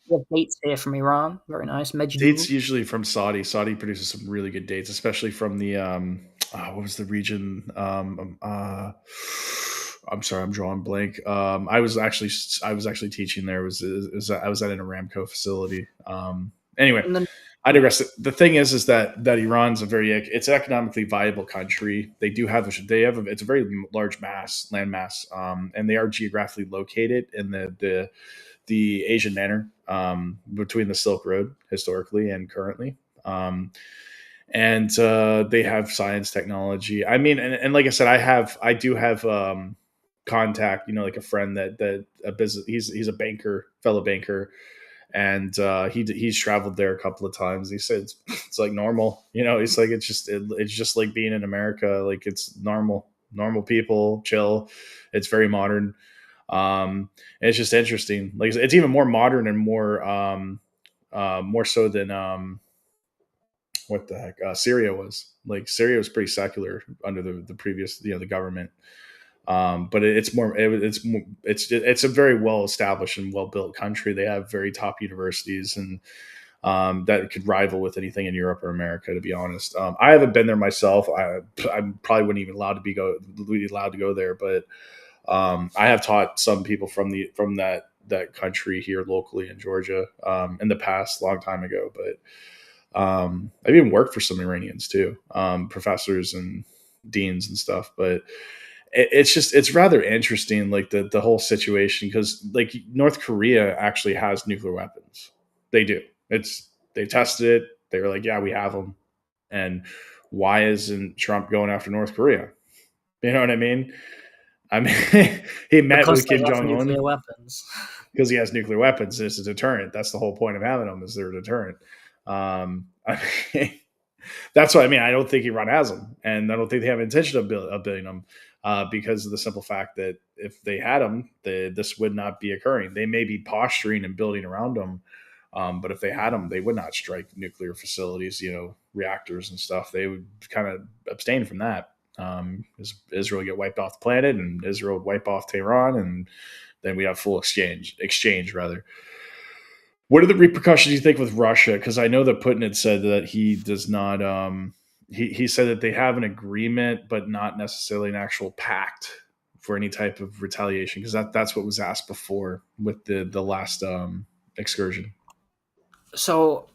We have dates here from Iran. Very nice. Dates Majnoon. usually from Saudi. Saudi produces some really good dates, especially from the what was the region? I'm sorry, I'm drawing blank. I was actually teaching there. I was at an Aramco facility. Anyway, And then I digress. The thing is that Iran's a very it's an economically viable country. It's a very large land mass, and they are geographically located in the Asian Manor, between the Silk Road historically and currently. And they have science, technology. I mean, and like I said, I do have contact. Like a friend that a business. He's a banker, fellow banker, and he's traveled there a couple of times. He said it's like normal. He's like it's just like being in America. Like it's normal people, chill. It's very modern. And it's just interesting. Like it's even more modern and more so than what the heck Syria was. Like Syria was pretty secular under the previous the government. But it's a very well established and well built country. They have very top universities and that could rival with anything in Europe or America. To be honest, I haven't been there myself. I probably wouldn't even be allowed to go there, but I have taught some people from that country here locally in Georgia in the past, long time ago. But I've even worked for some Iranians too, professors and deans and stuff. But it's rather interesting, like the whole situation, because like North Korea actually has nuclear weapons. They do. They tested it. They were like, yeah, we have them. And why isn't Trump going after North Korea? You know what I mean? I mean, he met because with they Kim have Jong nuclear Un weapons. because he has nuclear weapons. It's a deterrent. That's the whole point of having them, is they're a deterrent. I mean, that's what I mean. I don't think Iran has them, and I don't think they have intention of building them, because of the simple fact that if they had them, this would not be occurring. They may be posturing and building around them, but if they had them, they would not strike nuclear facilities, reactors and stuff. They would kind of abstain from that. Israel get wiped off the planet, and Israel would wipe off Tehran, and then we have full exchange rather. What are the repercussions you think with Russia? Because I know that Putin had said that he does not. He said that they have an agreement, but not necessarily an actual pact for any type of retaliation. Because that's what was asked before with the last excursion. So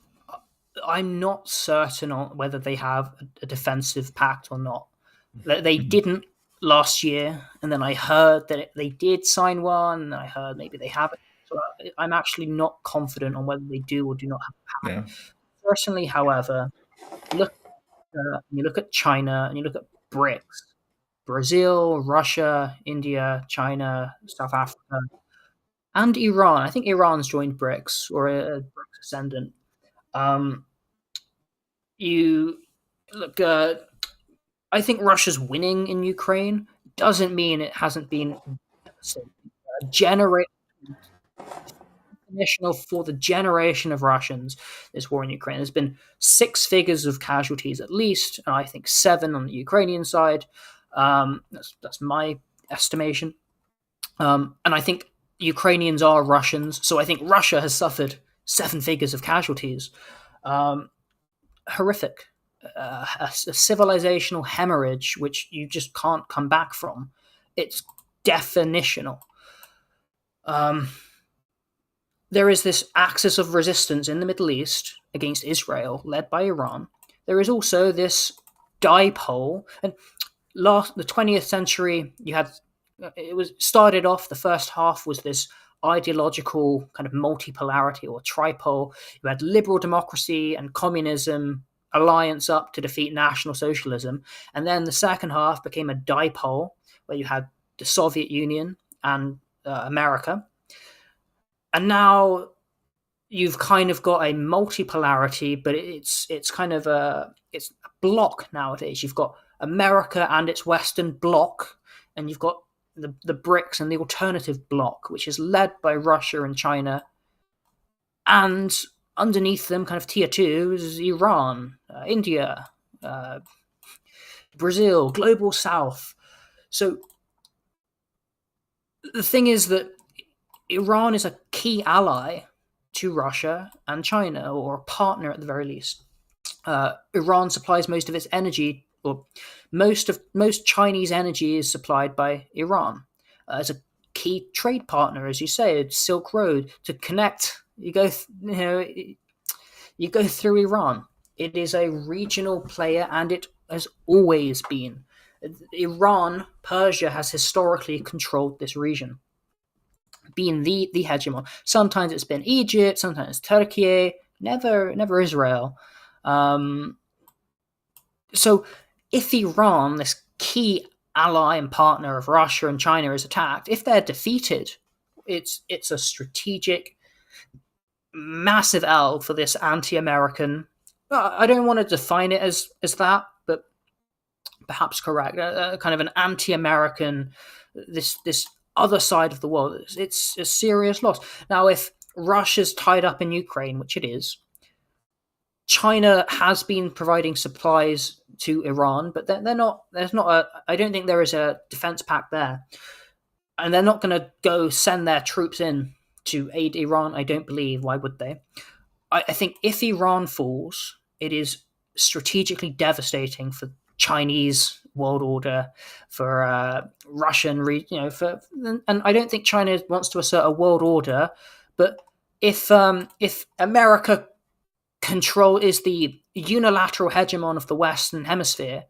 I'm not certain on whether they have a defensive pact or not. They Mhm. didn't last year, and then I heard that they did sign one, and I heard maybe they haven't. So I'm actually not confident on whether they do or do not have a pact. Yeah. Personally, however, look you look at China and you look at BRICS, Brazil, Russia, India, China, South Africa, and Iran. I think Iran's joined BRICS or a BRICS ascendant. Um, you look. I think Russia's winning in Ukraine. Doesn't mean it hasn't been generate for the generation of Russians. This war in Ukraine. There's been six figures of casualties at least, and I think seven on the Ukrainian side. That's my estimation. And I think Ukrainians are Russians, so I think Russia has suffered seven figures of casualties. Horrific. A civilizational hemorrhage which you just can't come back from. It's definitional. There is this axis of resistance in the Middle East against Israel, led by Iran. There is also this dipole, and the 20th century, it was started off. The first half was this ideological kind of multipolarity or tripole. You had liberal democracy and communism alliance up to defeat National Socialism, and then the second half became a dipole where you had the Soviet Union and America, and now you've kind of got a multipolarity, but it's kind of it's a block nowadays. You've got America and its Western bloc, and you've got the BRICS and the alternative bloc, which is led by Russia and China, and underneath them, kind of tier two, is Iran, India, Brazil, global south. So the thing is that Iran is a key ally to Russia and China, or a partner at the very least. Iran supplies most of its energy, or most Chinese energy is supplied by Iran as a key trade partner, as you say, it's Silk Road to connect. You go through Iran. It is a regional player, and it has always been. Iran, Persia has historically controlled this region, being the hegemon. Sometimes it's been Egypt, sometimes Turkey, never Israel. So if Iran, this key ally and partner of Russia and China, is attacked, if they're defeated, it's a strategic massive L for this anti-American. I don't want to define it as that, but perhaps correct. Kind of an anti-American, this other side of the world. It's a serious loss. Now, if Russia's tied up in Ukraine, which it is, China has been providing supplies to Iran, but they're not. There's not a. I don't think there is a defense pact there, and they're not going to go send their troops in to aid Iran. I don't believe. Why would they? I think if Iran falls, it is strategically devastating for Chinese world order, for Russian, and I don't think China wants to assert a world order. But if America is the unilateral hegemon of the Western Hemisphere,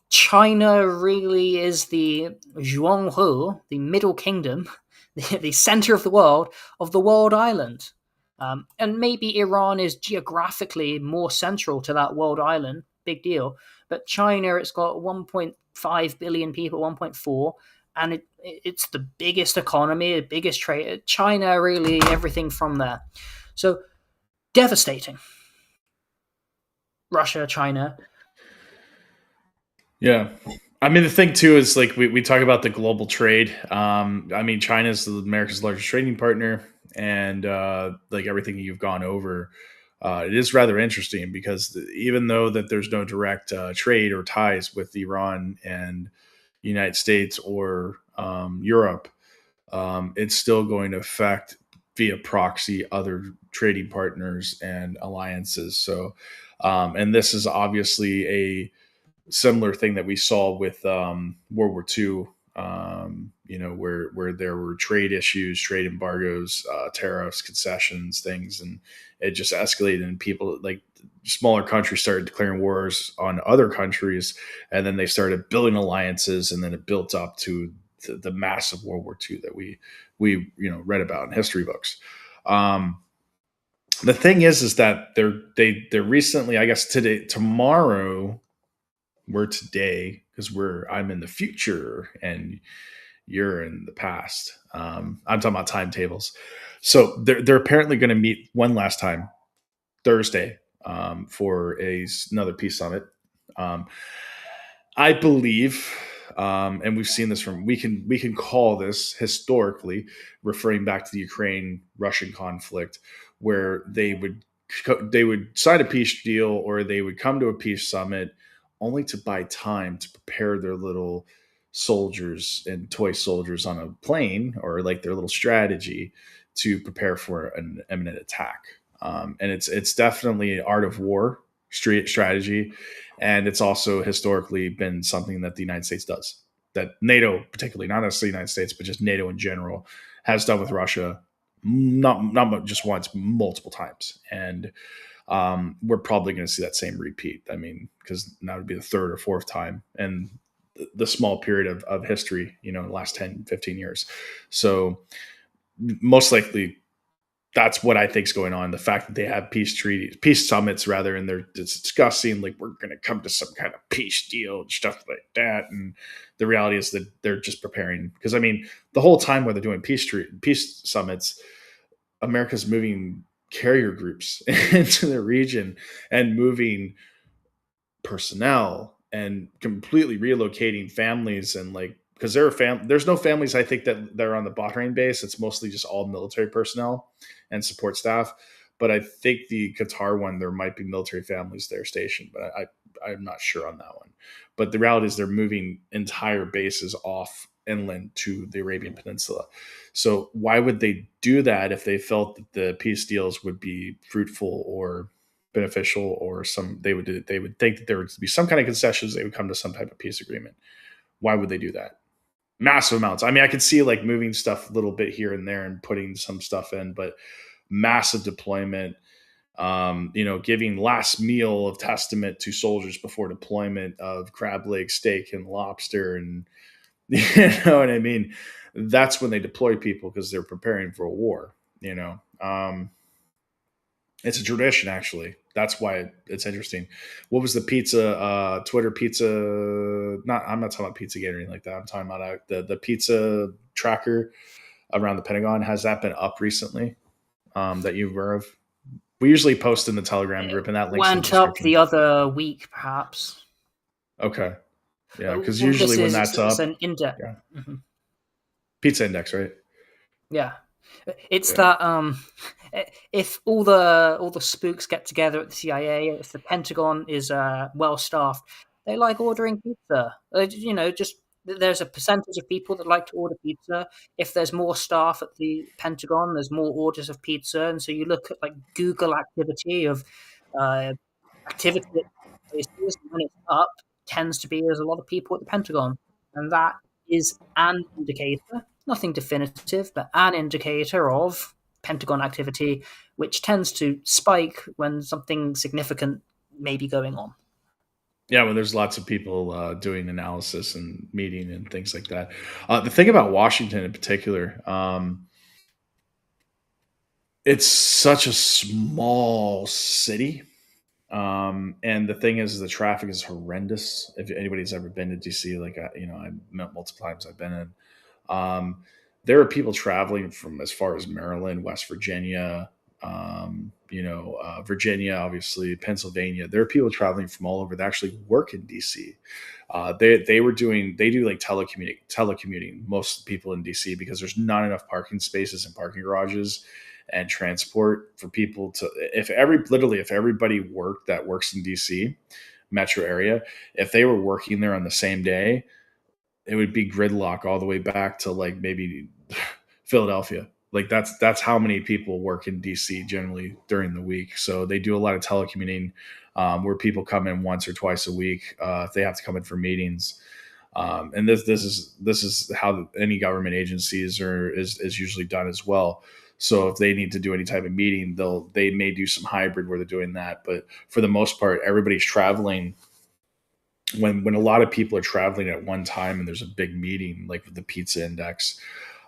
China really is the Zhuanghe, the Middle Kingdom, the center of the world island. And maybe Iran is geographically more central to that world island, big deal. But China, it's got 1.5 billion people, 1.4, and it's the biggest economy, the biggest trade. China, really, everything from there. So devastating. Russia, China. Yeah. I mean, the thing too is like we talk about the global trade. I mean, China's America's largest trading partner, and like everything you've gone over, it is rather interesting because even though that there's no direct trade or ties with Iran and the United States or Europe, it's still going to affect via proxy other trading partners and alliances. So, and this is obviously a similar thing that we saw with World War II. Where there were trade issues, trade embargoes, tariffs, concessions, things, and it just escalated. And people like smaller countries started declaring wars on other countries, and then they started building alliances, and then it built up to the massive World War II that we read about in history books. The thing is that they're recently, I guess tomorrow. We're today because I'm in the future and you're in the past. I'm talking about timetables. So they're apparently going to meet one last time Thursday for another peace summit. I believe, and we've seen this we can call this historically referring back to the Ukraine-Russian conflict, where they would sign a peace deal or they would come to a peace summit only to buy time to prepare their little soldiers and toy soldiers on a plane, or like their little strategy to prepare for an imminent attack. And it's definitely an art of war strategy, and it's also historically been something that the United States does. That NATO, particularly, not necessarily the United States, but just NATO in general, has done with Russia, not just once, multiple times, and we're probably going to see that same repeat. I mean, because now would be the third or fourth time in the small period of history, the last 10, 15 years. So most likely that's what I think is going on. The fact that they have peace summits rather, and they're discussing like we're going to come to some kind of peace deal and stuff like that. And the reality is that they're just preparing, because I mean, the whole time where they're doing peace summits, America's moving carrier groups into the region and moving personnel and completely relocating families and like because there's no families I think that they're on the Bahrain base. It's mostly just all military personnel and support staff. But I think the Qatar one, there might be military families there stationed, but I'm not sure on that one. But the reality is they're moving entire bases off inland to the Arabian Peninsula. So why would they do that if they felt that the peace deals would be fruitful or beneficial, or they would think that there would be some kind of concessions, they would come to some type of peace agreement? Why would they do that? Massive amounts. I mean, I could see like moving stuff a little bit here and there and putting some stuff in, but massive deployment, giving last meal of testament to soldiers before deployment of crab leg steak and lobster, and you know what I mean? That's when they deploy people, because they're preparing for a war. It's a tradition, actually. That's why it's interesting. What was the pizza? Twitter pizza? Not. I'm not talking about Pizzagate or anything like that. I'm talking about the pizza tracker around the Pentagon. Has that been up recently? That you're aware of? We usually post in the Telegram group, and that link's in the Went up description. the other week, perhaps. Okay. Yeah, because usually when that's up, it's an index. Yeah. Mm-hmm. Pizza index, right? Yeah, it's that if all the spooks get together at the CIA, if the Pentagon is well staffed, they like ordering pizza. Just there's a percentage of people that like to order pizza. If there's more staff at the Pentagon, there's more orders of pizza, and so you look at like Google activity of activity at places, and when it's up, tends to be there's a lot of people at the Pentagon, and that is an indicator, nothing definitive, but an indicator of Pentagon activity, which tends to spike when something significant may be going on. Yeah, well, there's lots of people doing analysis and meeting and things like that. The thing about Washington in particular, it's such a small city. And the thing is, the traffic is horrendous. If anybody's ever been to DC, I've met multiple times I've been in. There are people traveling from as far as Maryland, West Virginia, Virginia, obviously, Pennsylvania. There are people traveling from all over that actually work in DC. They do like telecommuting. Most people in DC, because there's not enough parking spaces and parking garages and transport for people to. If everybody that works in DC metro area, if they were working there on the same day, it would be gridlock all the way back to like maybe Philadelphia. Like that's how many people work in DC generally during the week. So they do a lot of telecommuting, where people come in once or twice a week if they have to come in for meetings. And this is how any government agencies is usually done as well. So if they need to do any type of meeting, they may do some hybrid where they're doing that. But for the most part, everybody's traveling. When a lot of people are traveling at one time and there's a big meeting, like with the pizza index,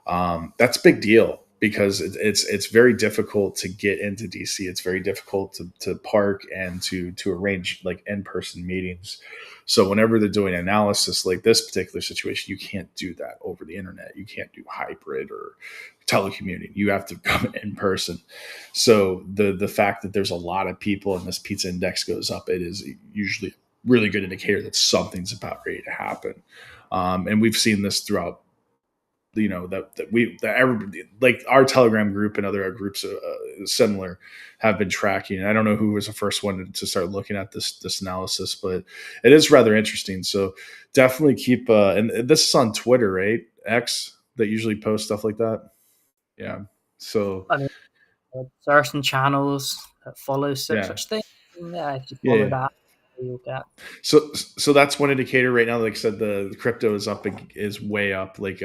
that's a big deal, because it's very difficult to get into DC. It's very difficult to park and to arrange like in-person meetings. So whenever they're doing analysis like this particular situation, you can't do that over the internet. You can't do hybrid or telecommuting. You have to come in person. So the fact that there's a lot of people and this pizza index goes up, it is usually a really good indicator that something's about ready to happen. And we've seen this throughout, everybody, like our Telegram group and other groups similar, have been tracking. I don't know who was the first one to start looking at this analysis, but it is rather interesting. So definitely keep. And this is on Twitter, right? X, that usually posts stuff like that. Yeah. So certain channels that follow such things. Yeah, if you follow that, you'll get. So that's one indicator right now. Like I said, the crypto is way up. Like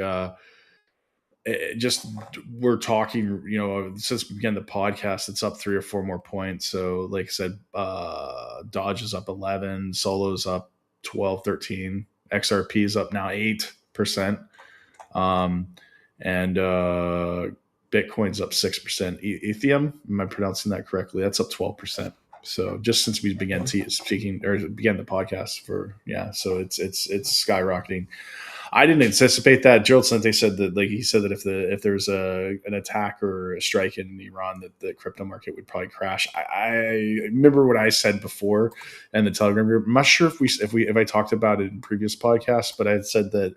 we're talking, since we began the podcast, it's up 3 or 4 more points. So like I said, Dodge is up 11, Solo's up 12, 13, XRP is up now 8%. And Bitcoin's up 6%. Ethereum, am I pronouncing that correctly? That's up 12%. So just since we began speaking or began the podcast so it's skyrocketing. I didn't anticipate that. Gerald Sente said that, like he said that if there's an attack or a strike in Iran, that the crypto market would probably crash. I remember what I said before in the Telegram group. I'm not sure if I talked about it in previous podcasts, but I had said that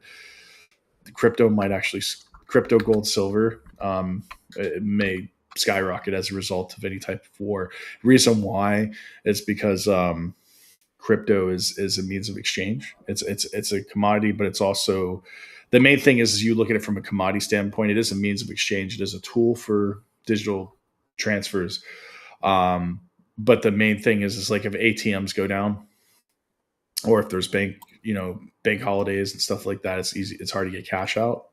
crypto might actually crypto, gold, silver. It may skyrocket as a result of any type of war. Reason why is because crypto is a means of exchange. It's a commodity, but it's also the main thing is you look at it from a commodity standpoint. It is a means of exchange. It is a tool for digital transfers. But the main thing is like if ATMs go down, or if there's bank holidays and stuff like that, it's hard to get cash out.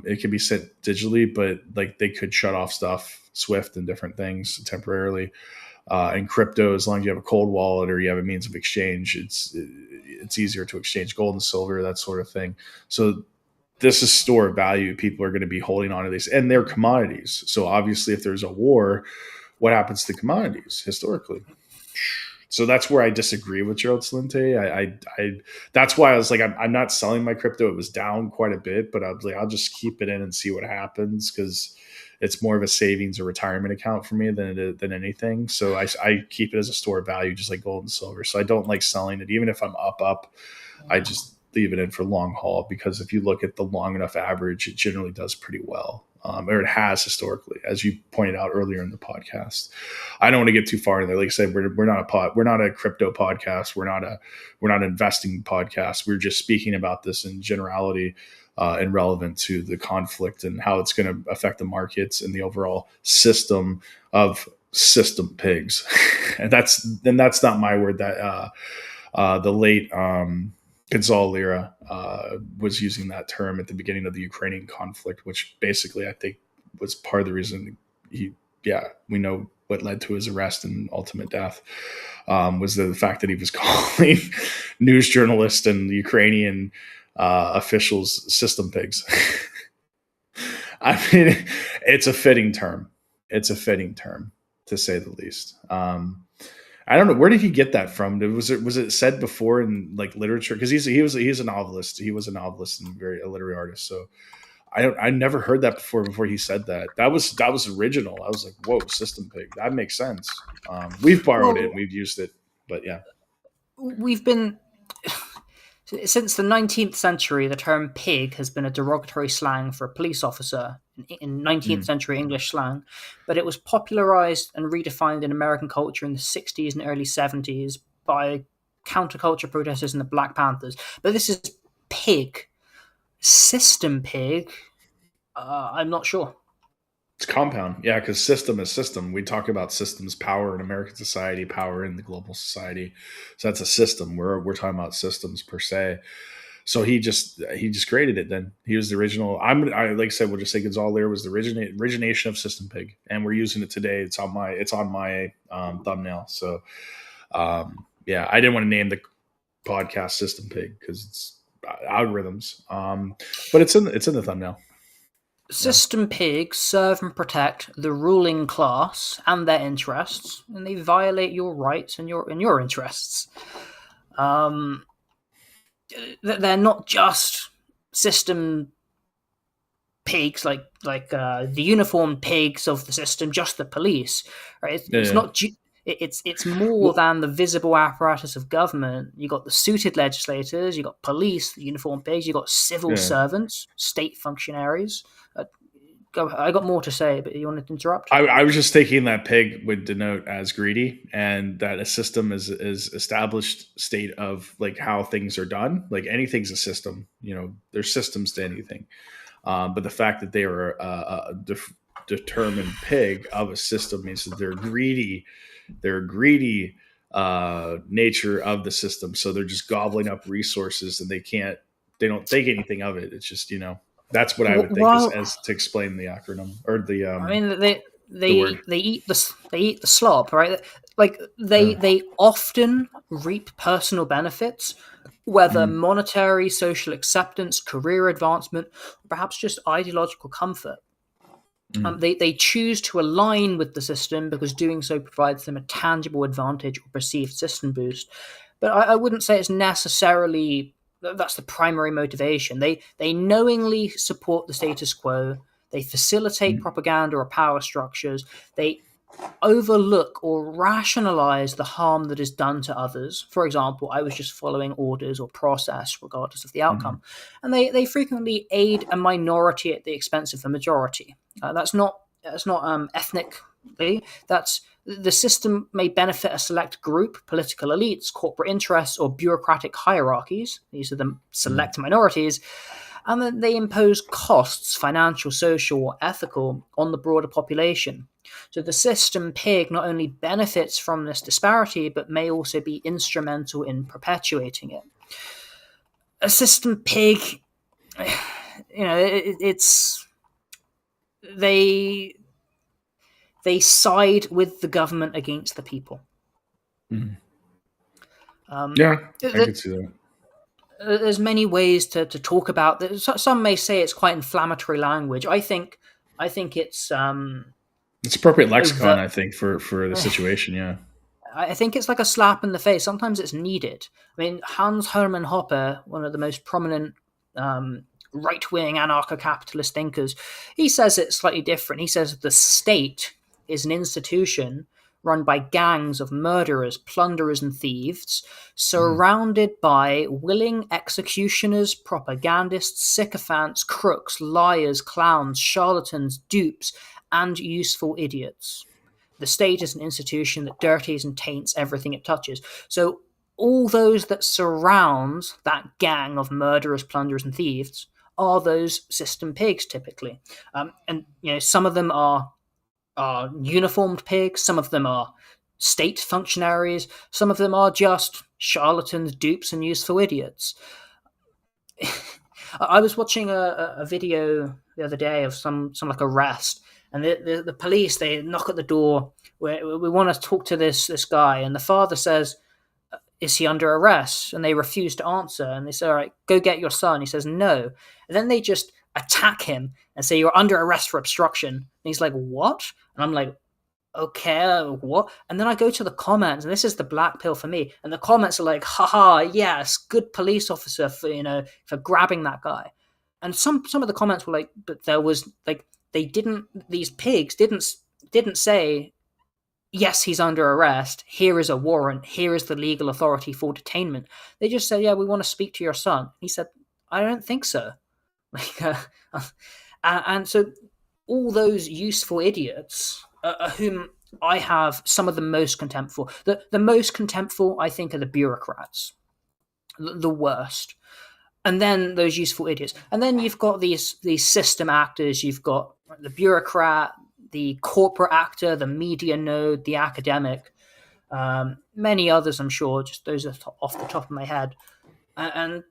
It can be sent digitally, but like they could shut off stuff, Swift and different things temporarily. And crypto, as long as you have a cold wallet or you have a means of exchange, it's easier to exchange gold and silver, that sort of thing. So this is store of value. People are going to be holding on to these, and they're commodities. So obviously, if there's a war, what happens to commodities historically? So that's where I disagree with Gerald Celente. I that's why I was like, I'm not selling my crypto. It was down quite a bit, but I was like, I'll just keep it in and see what happens, because it's more of a savings or retirement account for me than anything. So I keep it as a store of value, just like gold and silver. So I don't like selling it, even if I'm up. I just leave it in for long haul, because if you look at the long enough average, it generally does pretty well. Or it has historically, as you pointed out earlier in the podcast. I don't want to get too far in there. Like I said, we're not a crypto podcast. We're not an investing podcast. We're just speaking about this in generality and relevant to the conflict and how it's going to affect the markets and the overall system of system pigs. And that's not my word. That the late Gonzalo Lira was using that term at the beginning of the Ukrainian conflict, which basically I think was part of the reason we know what led to his arrest and ultimate death, was the fact that he was calling news journalists and Ukrainian officials system pigs. I mean, it's a fitting term. It's a fitting term, to say the least. I don't know, where did he get that from? Was it said before in like literature? Because he's a novelist. He was a novelist and a literary artist. So I never heard that before he said that. That was original. I was like, whoa, system pig. That makes sense. We've borrowed it and we've used it, but yeah. We've been since the 19th century, the term pig has been a derogatory slang for a police officer in 19th century English slang, but it was popularized and redefined in American culture in the 60s and early 70s by counterculture protesters and the Black Panthers. But this is pig. System pig? I'm not sure. It's compound. Yeah, because system is system. We talk about systems, power in American society, power in the global society. So that's a system. We're talking about systems per se. So he just created it. Then he was the original. I like I said, we'll just say Gonzalo Lira was the origination of system pig, and we're using it today. It's on my thumbnail. So yeah, I didn't want to name the podcast System Pig because it's algorithms, but it's in the thumbnail. System pigs serve and protect the ruling class and their interests, and they violate your rights and your interests. They're not just system pigs like the uniformed pigs of the system, just the police, right? It's not. It's more than the visible apparatus of government. You got the suited legislators, you got police, the uniformed pigs, you got civil servants, state functionaries. I got more to say, but you wanted to interrupt? I was just thinking that pig would denote as greedy, and that a system is established state of like how things are done. Like anything's a system. There's systems to anything. But the fact that they are a determined pig of a system means that they're greedy. They're greedy nature of the system. So they're just gobbling up resources, and they don't think anything of it. It's just, that's what I would think as to explain the acronym or the. I mean, they eat the slop, right? Like they often reap personal benefits, whether monetary, social acceptance, career advancement, or perhaps just ideological comfort. They choose to align with the system because doing so provides them a tangible advantage or perceived system boost. But I wouldn't say it's necessarily that's the primary motivation. They knowingly support the status quo. They facilitate propaganda or power structures. They overlook or rationalize the harm that is done to others. For example, I was just following orders or process regardless of the outcome. And they frequently aid a minority at the expense of the majority. That's not ethnically. That's the system may benefit a select group, political elites, corporate interests, or bureaucratic hierarchies. These are the select minorities. And then they impose costs, financial, social, or ethical, on the broader population. So the system pig not only benefits from this disparity, but may also be instrumental in perpetuating it. A system pig, it's they side with the government against the people. Yeah, I can see that. There's many ways to talk about this. Some may say it's quite inflammatory language. I think it's appropriate lexicon. I think for the situation. Yeah, I think it's like a slap in the face. Sometimes it's needed. I mean, Hans Hermann Hoppe, one of the most prominent right-wing anarcho-capitalist thinkers, he says it slightly different. He says the state is an institution run by gangs of murderers, plunderers, and thieves, surrounded by willing executioners, propagandists, sycophants, crooks, liars, clowns, charlatans, dupes, and useful idiots. The state is an institution that dirties and taints everything it touches. So all those that surround that gang of murderers, plunderers, and thieves are those system pigs, typically. And some of them are uniformed pigs, some of them are state functionaries, some of them are just charlatans, dupes, and useful idiots. I was watching a video the other day of some like arrest, and the police, they knock at the door. We want to talk to this guy, and the father says, "Is he under arrest?" And they refuse to answer, and they say, "All right, go get your son." He says, "No." And then they just attack him and say, "You're under arrest for obstruction." And he's like, "What?" And I'm like, "Okay, what?" And then I go to the comments, and this is the black pill for me. And the comments are like, "Haha, yes, good police officer for grabbing that guy." And some of the comments were like, "But there was like these pigs didn't say, yes, he's under arrest. Here is a warrant. Here is the legal authority for detainment." They just said, "Yeah, we want to speak to your son." He said, "I don't think so." And so all those useful idiots, whom I have some of the most contempt for. The most contempt for, I think, are the bureaucrats. The worst. And then those useful idiots. And then you've got these system actors. You've got the bureaucrat, the corporate actor, the media node, the academic. Many others, I'm sure. Just those are off the top of my head. And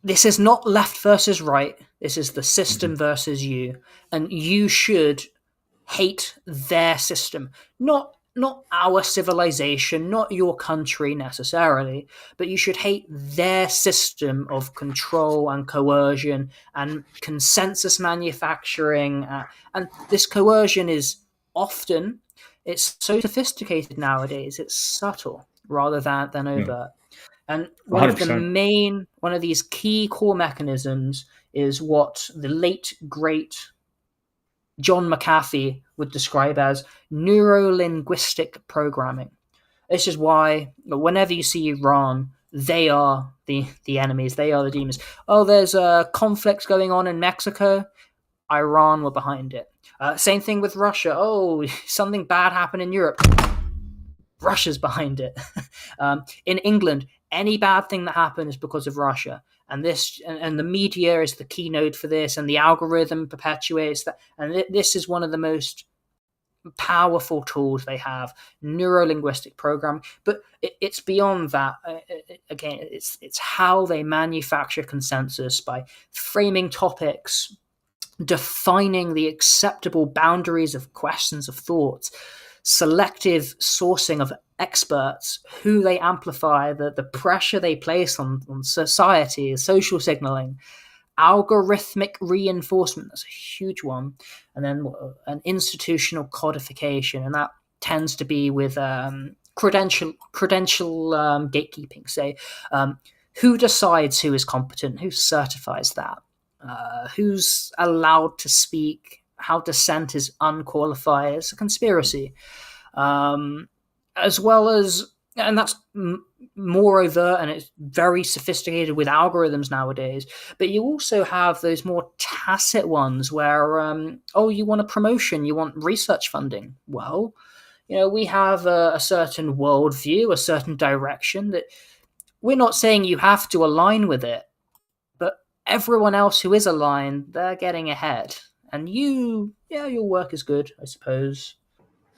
this is not left versus right. This is the system versus you. And you should hate their system. Not our civilization, not your country necessarily, but you should hate their system of control and coercion and consensus manufacturing. And this coercion is often, it's so sophisticated nowadays, it's subtle rather than overt. And one 100%. One of these key core mechanisms is what the late, great John McAfee would describe as neuro-linguistic programming. This is why whenever you see Iran, they are the enemies, they are the demons. Oh, there's a conflict going on in Mexico, Iran were behind it. Same thing with Russia. Oh, something bad happened in Europe, Russia's behind it. In England, any bad thing that happened is because of Russia. And the media is the keynote for this, and the algorithm perpetuates that. And this is one of the most powerful tools they have, neuro-linguistic programming. But it's beyond that. Again, it's how they manufacture consensus by framing topics, defining the acceptable boundaries of questions of thought, selective sourcing of experts, who they amplify, the pressure they place on society, social signaling, algorithmic reinforcement, that's a huge one, and then an institutional codification, and that tends to be with credential gatekeeping. Say, who decides who is competent, who certifies that, who's allowed to speak, how dissent is unqualified as a conspiracy, as well as, and that's more overt and it's very sophisticated with algorithms nowadays. But you also have those more tacit ones where, you want a promotion, you want research funding. Well, we have a certain worldview, a certain direction that we're not saying you have to align with it, but everyone else who is aligned, they're getting ahead. And your work is good, I suppose.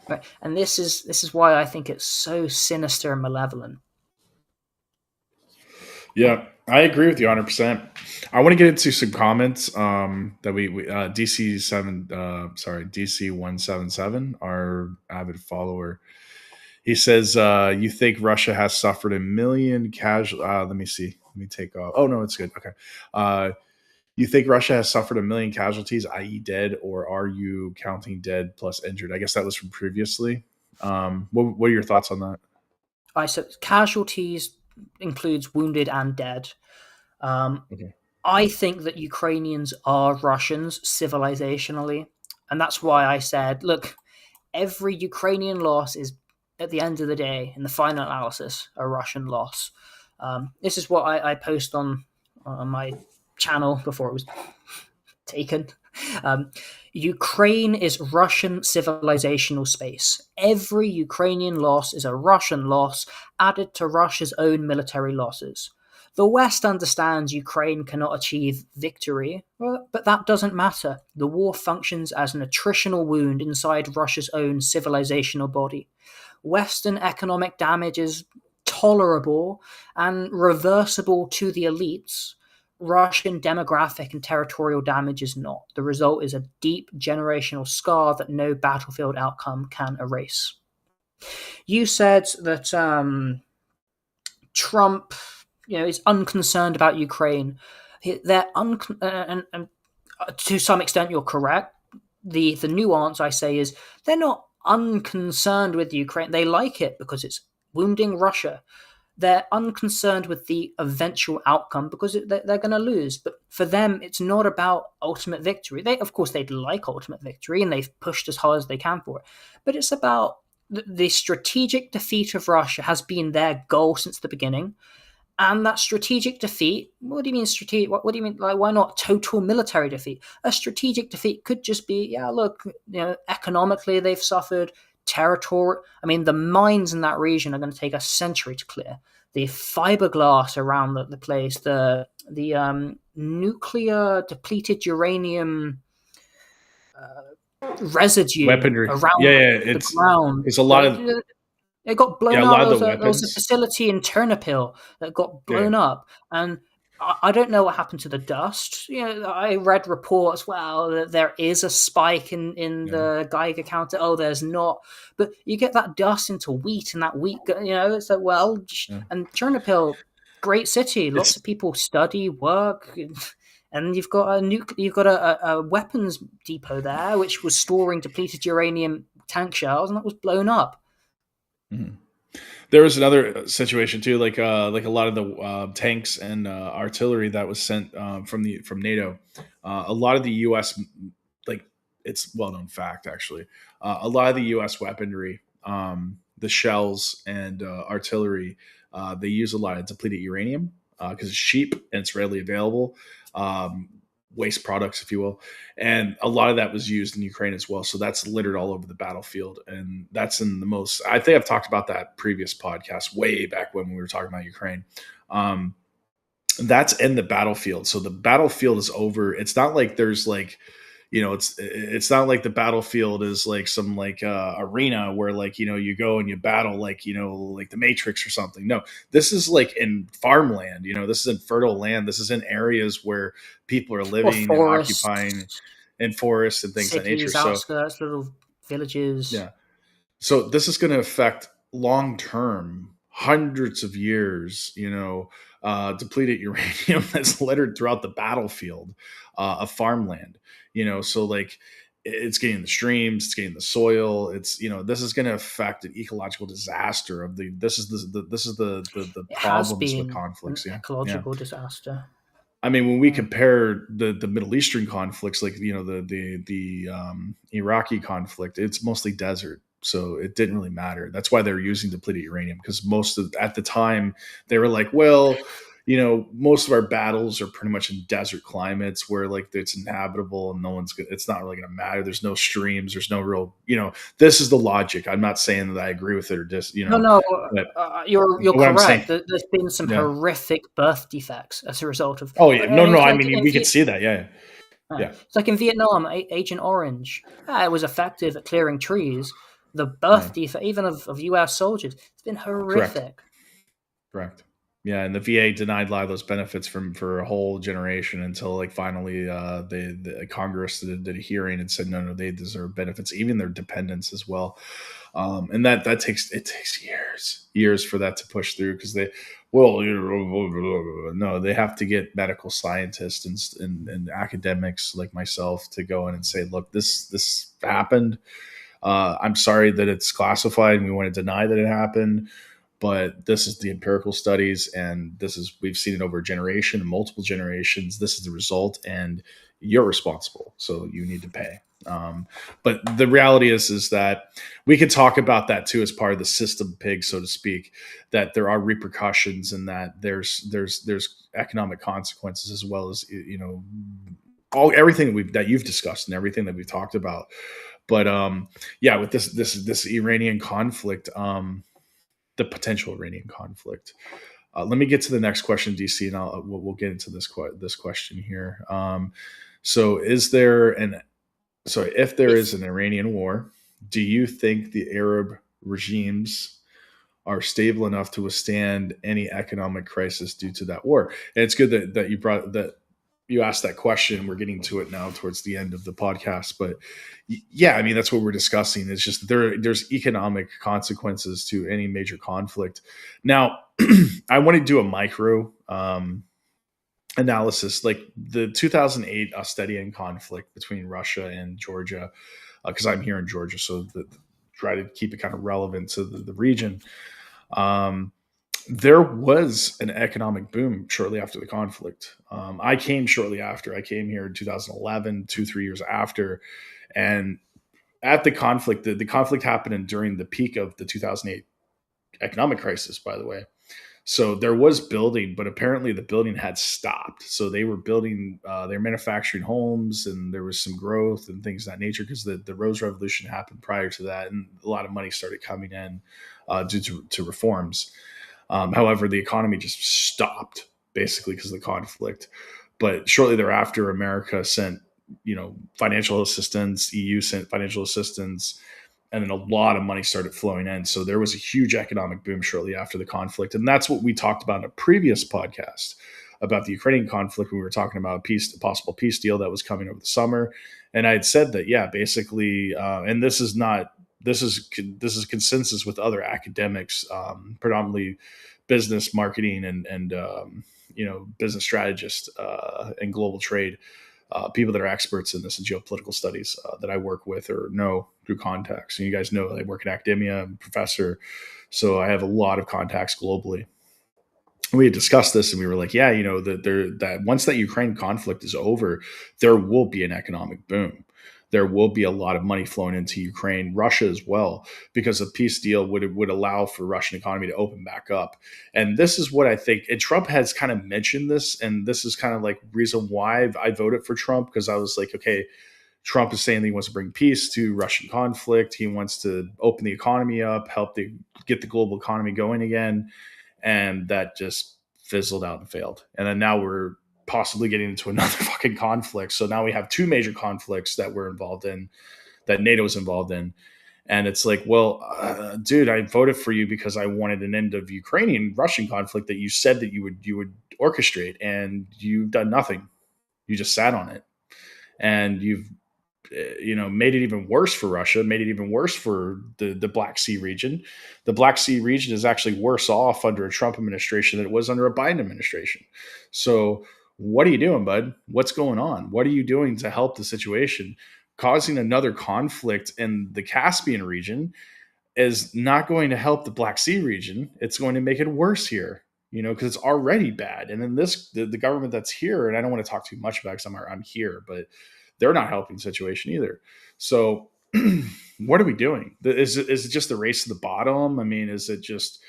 Right. And this is why I think it's so sinister and malevolent. Yeah, I agree with you 100%. I want to get into some comments that we DC177, our avid follower. He says, "You think Russia has suffered a million casual?" Let me see. Let me take off. Oh no, it's good. Okay. You think Russia has suffered a million casualties, i.e., dead, or are you counting dead plus injured? I guess that was from previously. What are your thoughts on that? I said casualties includes wounded and dead. Okay. I think that Ukrainians are Russians civilizationally, and that's why I said, look, every Ukrainian loss is, at the end of the day, in the final analysis, a Russian loss. This is what I post on my channel before it was taken. Ukraine is Russian civilizational space. Every Ukrainian loss is a Russian loss added to Russia's own military losses. The West understands Ukraine cannot achieve victory, but that doesn't matter. The war functions as an attritional wound inside Russia's own civilizational body. Western economic damage is tolerable and reversible to the elites. Russian demographic and territorial damage is not. The result is a deep generational scar that no battlefield outcome can erase. You said that Trump, is unconcerned about Ukraine. They're and to some extent, you're correct. The nuance I say is they're not unconcerned with Ukraine. They like it because it's wounding Russia. They're unconcerned with the eventual outcome because they're going to lose. But for them, it's not about ultimate victory. Of course, they'd like ultimate victory, and they've pushed as hard as they can for it. But it's about the strategic defeat of Russia has been their goal since the beginning. And that strategic defeat, what do you mean strategic? What do you mean? Like, why not total military defeat? A strategic defeat could just be, economically they've suffered. Territory. I mean, the mines in that region are going to take a century to clear. The fiberglass around the place, the nuclear depleted uranium residue Weaponry. around the ground. It's a lot of it got blown a up. lot of the There was a weapons. facility in Ternopil that got blown up, and I don't know what happened to the dust. I read reports, that there is a spike in the Geiger counter. Oh, there's not. But you get that dust into wheat, and that wheat, it's like, and Chernobyl, great city. Lots of people study, work, and you've got a weapons depot there, which was storing depleted uranium tank shells, and that was blown up. Mm-hmm. There was another situation too, like a lot of the tanks and artillery that was sent from NATO. A lot of the U.S. It's well known fact actually. A lot of the U.S. weaponry, the shells and artillery, they use a lot of depleted uranium because it's cheap and it's readily available. Waste products, if you will. And a lot of that was used in Ukraine as well. So that's littered all over the battlefield. And that's in the most, I think I've talked about that previous podcast way back when we were talking about Ukraine. That's in the battlefield. So the battlefield is over. It's not like there's it's not like the battlefield is like some arena where you go and you battle like the Matrix or something. No, this is like in farmland. This is in fertile land. This is in areas where people are living and occupying in forests and things of that nature. Outskirts, little villages. Yeah. So this is going to affect long term, hundreds of years. Depleted uranium that's littered throughout the battlefield of farmland. So it's getting the streams, it's getting the soil. It's this is going to affect an ecological disaster It problems with conflicts. ecological disaster. I mean, when we compare the Middle Eastern conflicts, like the Iraqi conflict, it's mostly desert, so it didn't really matter. That's why they were using depleted uranium, because most of at the time they were like, well, most of our battles are pretty much in desert climates where like it's inhabitable and no one's good. It's not really going to matter. There's no streams. There's no real. This is the logic. I'm not saying that I agree with it or just No, no, but, you're but what I'm saying, correct. There's been some yeah. horrific birth defects as a result of. Oh yeah, no, no. It's I like mean, we could see that. Yeah, yeah. it's like in Vietnam, Agent Orange. It was effective at clearing trees. The Yeah. birth defect, even of U.S. soldiers, it's been Correct. horrific. Correct. Yeah, and the VA denied a lot of those benefits for a whole generation until like finally the Congress did a hearing and said no, they deserve benefits, even their dependents as well. And that takes years for that to push through, because no, they have to get medical scientists and academics like myself to go in and say, look, this happened. I'm sorry that it's classified and we want to deny that it happened, but this is the empirical studies, and we've seen it over a generation, multiple generations. This is the result, and you're responsible, so you need to pay. But the reality is that we could talk about that too as part of the system pig, so to speak, that there are repercussions and that there's economic consequences, as well as everything that you've discussed and everything that we've talked about. But yeah, with this Iranian conflict, the potential Iranian conflict. Let me get to the next question, DC, and we'll get into this question here. So, if there is an Iranian war, do you think the Arab regimes are stable enough to withstand any economic crisis due to that war? And it's good that you asked that question. We're getting to it now towards the end of the podcast, but yeah, I mean, that's what we're discussing. It's just there's economic consequences to any major conflict. Now, I want to do a micro analysis, like the 2008 Ostedian conflict between Russia and Georgia, because I'm here in Georgia, so try to keep it kind of relevant to the region. There was an economic boom shortly after the conflict. I came shortly after. I came here in 2011, 3 years after. And at the conflict, the conflict happened during the peak of the 2008 economic crisis, by the way. So there was building, but apparently the building had stopped. So they were building, they're manufacturing homes, and there was some growth and things of that nature, because the Rose Revolution happened prior to that, and a lot of money started coming in due to reforms. However, the economy just stopped basically because of the conflict. But shortly thereafter, America sent, financial assistance, EU sent financial assistance, and then a lot of money started flowing in. So there was a huge economic boom shortly after the conflict. And that's what we talked about in a previous podcast about the Ukrainian conflict. We were talking about a possible peace deal that was coming over the summer. And I had said that, yeah, basically, and this is consensus with other academics, predominantly business marketing and business strategists and global trade, people that are experts in this in geopolitical studies that I work with or know through contacts. And you guys know I work in academia, I'm a professor, so I have a lot of contacts globally. We had discussed this, and we were like, yeah, that once that Ukraine conflict is over, there will be an economic boom. There will be a lot of money flowing into Ukraine, Russia as well, because a peace deal would allow for Russian economy to open back up. And this is what I think. And Trump has kind of mentioned this, and this is kind of like reason why I voted for Trump, because I was like, okay, Trump is saying that he wants to bring peace to Russian conflict. He wants to open the economy up, get the global economy going again. And that just fizzled out and failed. And then now we're possibly getting into another fucking conflict. So now we have two major conflicts that we're involved in, that NATO is involved in. And it's like, well, dude, I voted for you because I wanted an end of Ukrainian Russian conflict that you said that you would orchestrate, and you've done nothing. You just sat on it, and you've made it even worse for Russia, made it even worse for the Black Sea region. The Black Sea region is actually worse off under a Trump administration than it was under a Biden administration. So what are you doing, bud? What's going on? What are you doing to help the situation? Causing another conflict in the Caspian region is not going to help the Black Sea region. It's going to make it worse here. because it's already bad. And then the government that's here, and I don't want to talk too much about it because I'm here, but they're not helping the situation either. So what are we doing? Is it just the race to the bottom? I mean, is it just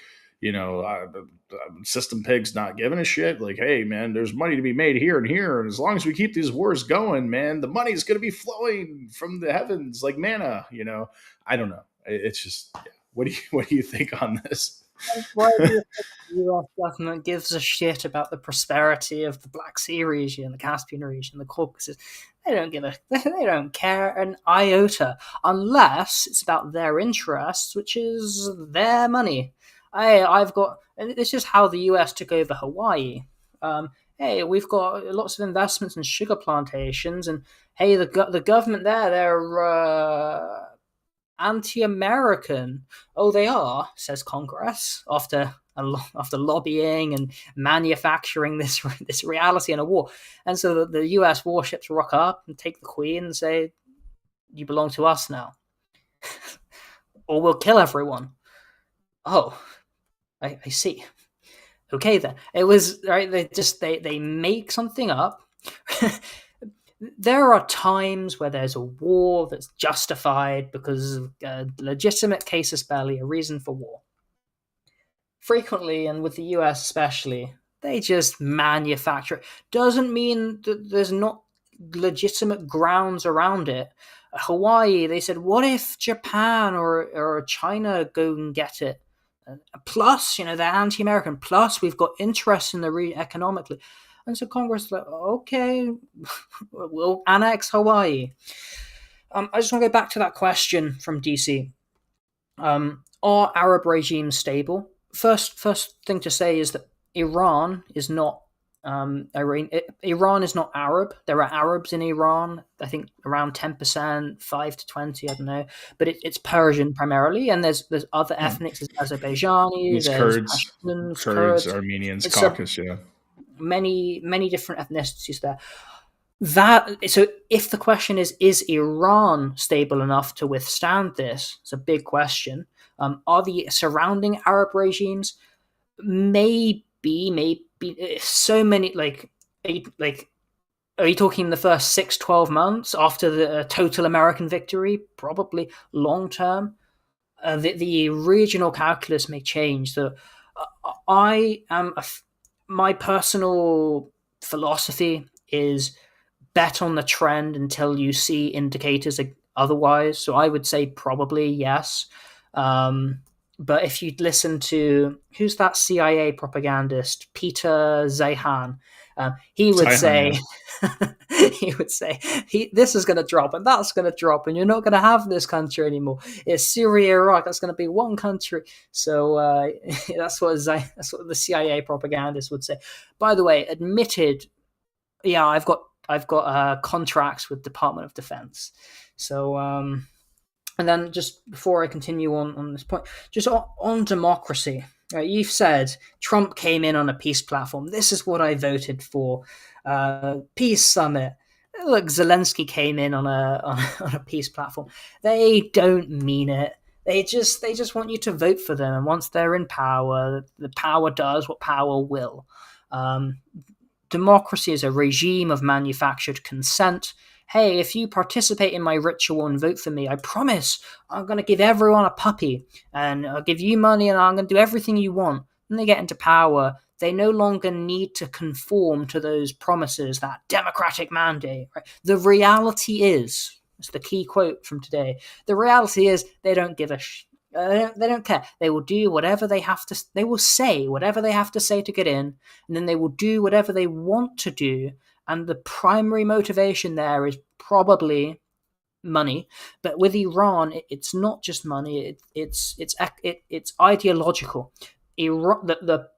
system pigs not giving a shit? Like, hey, man, there's money to be made here and here, and as long as we keep these wars going, man, the money's going to be flowing from the heavens like manna. I don't know. It's just, yeah. What do you think on this? Why do you think the US government gives a shit about the prosperity of the Black Sea region, the Caspian region, the Caucasus? They don't care an iota unless it's about their interests, which is their money. And this is how the US took over Hawaii. Hey, we've got lots of investments in sugar plantations, and hey, the government there, they're anti-American. Oh, they are, says Congress, after lobbying and manufacturing this reality in a war. And so the US warships rock up and take the Queen and say, "You belong to us now, or we'll kill everyone." Oh, I see. Okay, then it was right. They make something up. There are times where there's a war that's justified because a legitimate casus belli, a reason for war. Frequently, and with the US especially, they just manufacture it. Doesn't mean that there's not legitimate grounds around it. Hawaii, they said, what if Japan or China go and get it? Plus, they're anti-American. Plus, we've got interest in the economically. And so Congress is like, okay, we'll annex Hawaii. I just want to go back to that question from DC. Are Arab regimes stable? First thing to say is that Iran is not Iran is not Arab. There are Arabs in Iran, I think around 10%, 5 to 20, I don't know. But it's Persian primarily, and there's other ethnics, there's Azerbaijani, It's there's Kurds, Pashtuns, Kurds, Kurds. Armenians, It's Caucasus, yeah. many different ethnicities there. So if the question is Iran stable enough to withstand this? It's a big question. Are the surrounding Arab regimes? Maybe so many are you talking the first 6-12 months after the total American victory? Probably long term. The regional calculus may change. So my personal philosophy is bet on the trend until you see indicators otherwise. So I would say probably yes. But if you'd listen to who's that CIA propagandist, Peter Zeihan, he would say, this is going to drop and that's going to drop, and you're not going to have this country anymore. It's Syria, Iraq. That's going to be one country. So that's what the CIA propagandist would say. By the way, admitted, yeah, I've got contracts with Department of Defense. So. And then just before I continue on this point, just on democracy, right? You've said Trump came in on a peace platform. This is what I voted for. Peace summit. Look, Zelensky came in on a peace platform. They don't mean it. They just want you to vote for them. And once they're in power, the power does what power will. Democracy is a regime of manufactured consent. Hey, if you participate in my ritual and vote for me, I promise I'm going to give everyone a puppy, and I'll give you money, and I'm going to do everything you want. When they get into power, they no longer need to conform to those promises, that democratic mandate. Right? The reality is, it's the key quote from today, the reality is they don't give a they don't care. They will do whatever they have to. They will say whatever they have to say to get in, and then they will do whatever they want to do. And the primary motivation there is probably money. But with Iran, it's not just money. It's ideological. The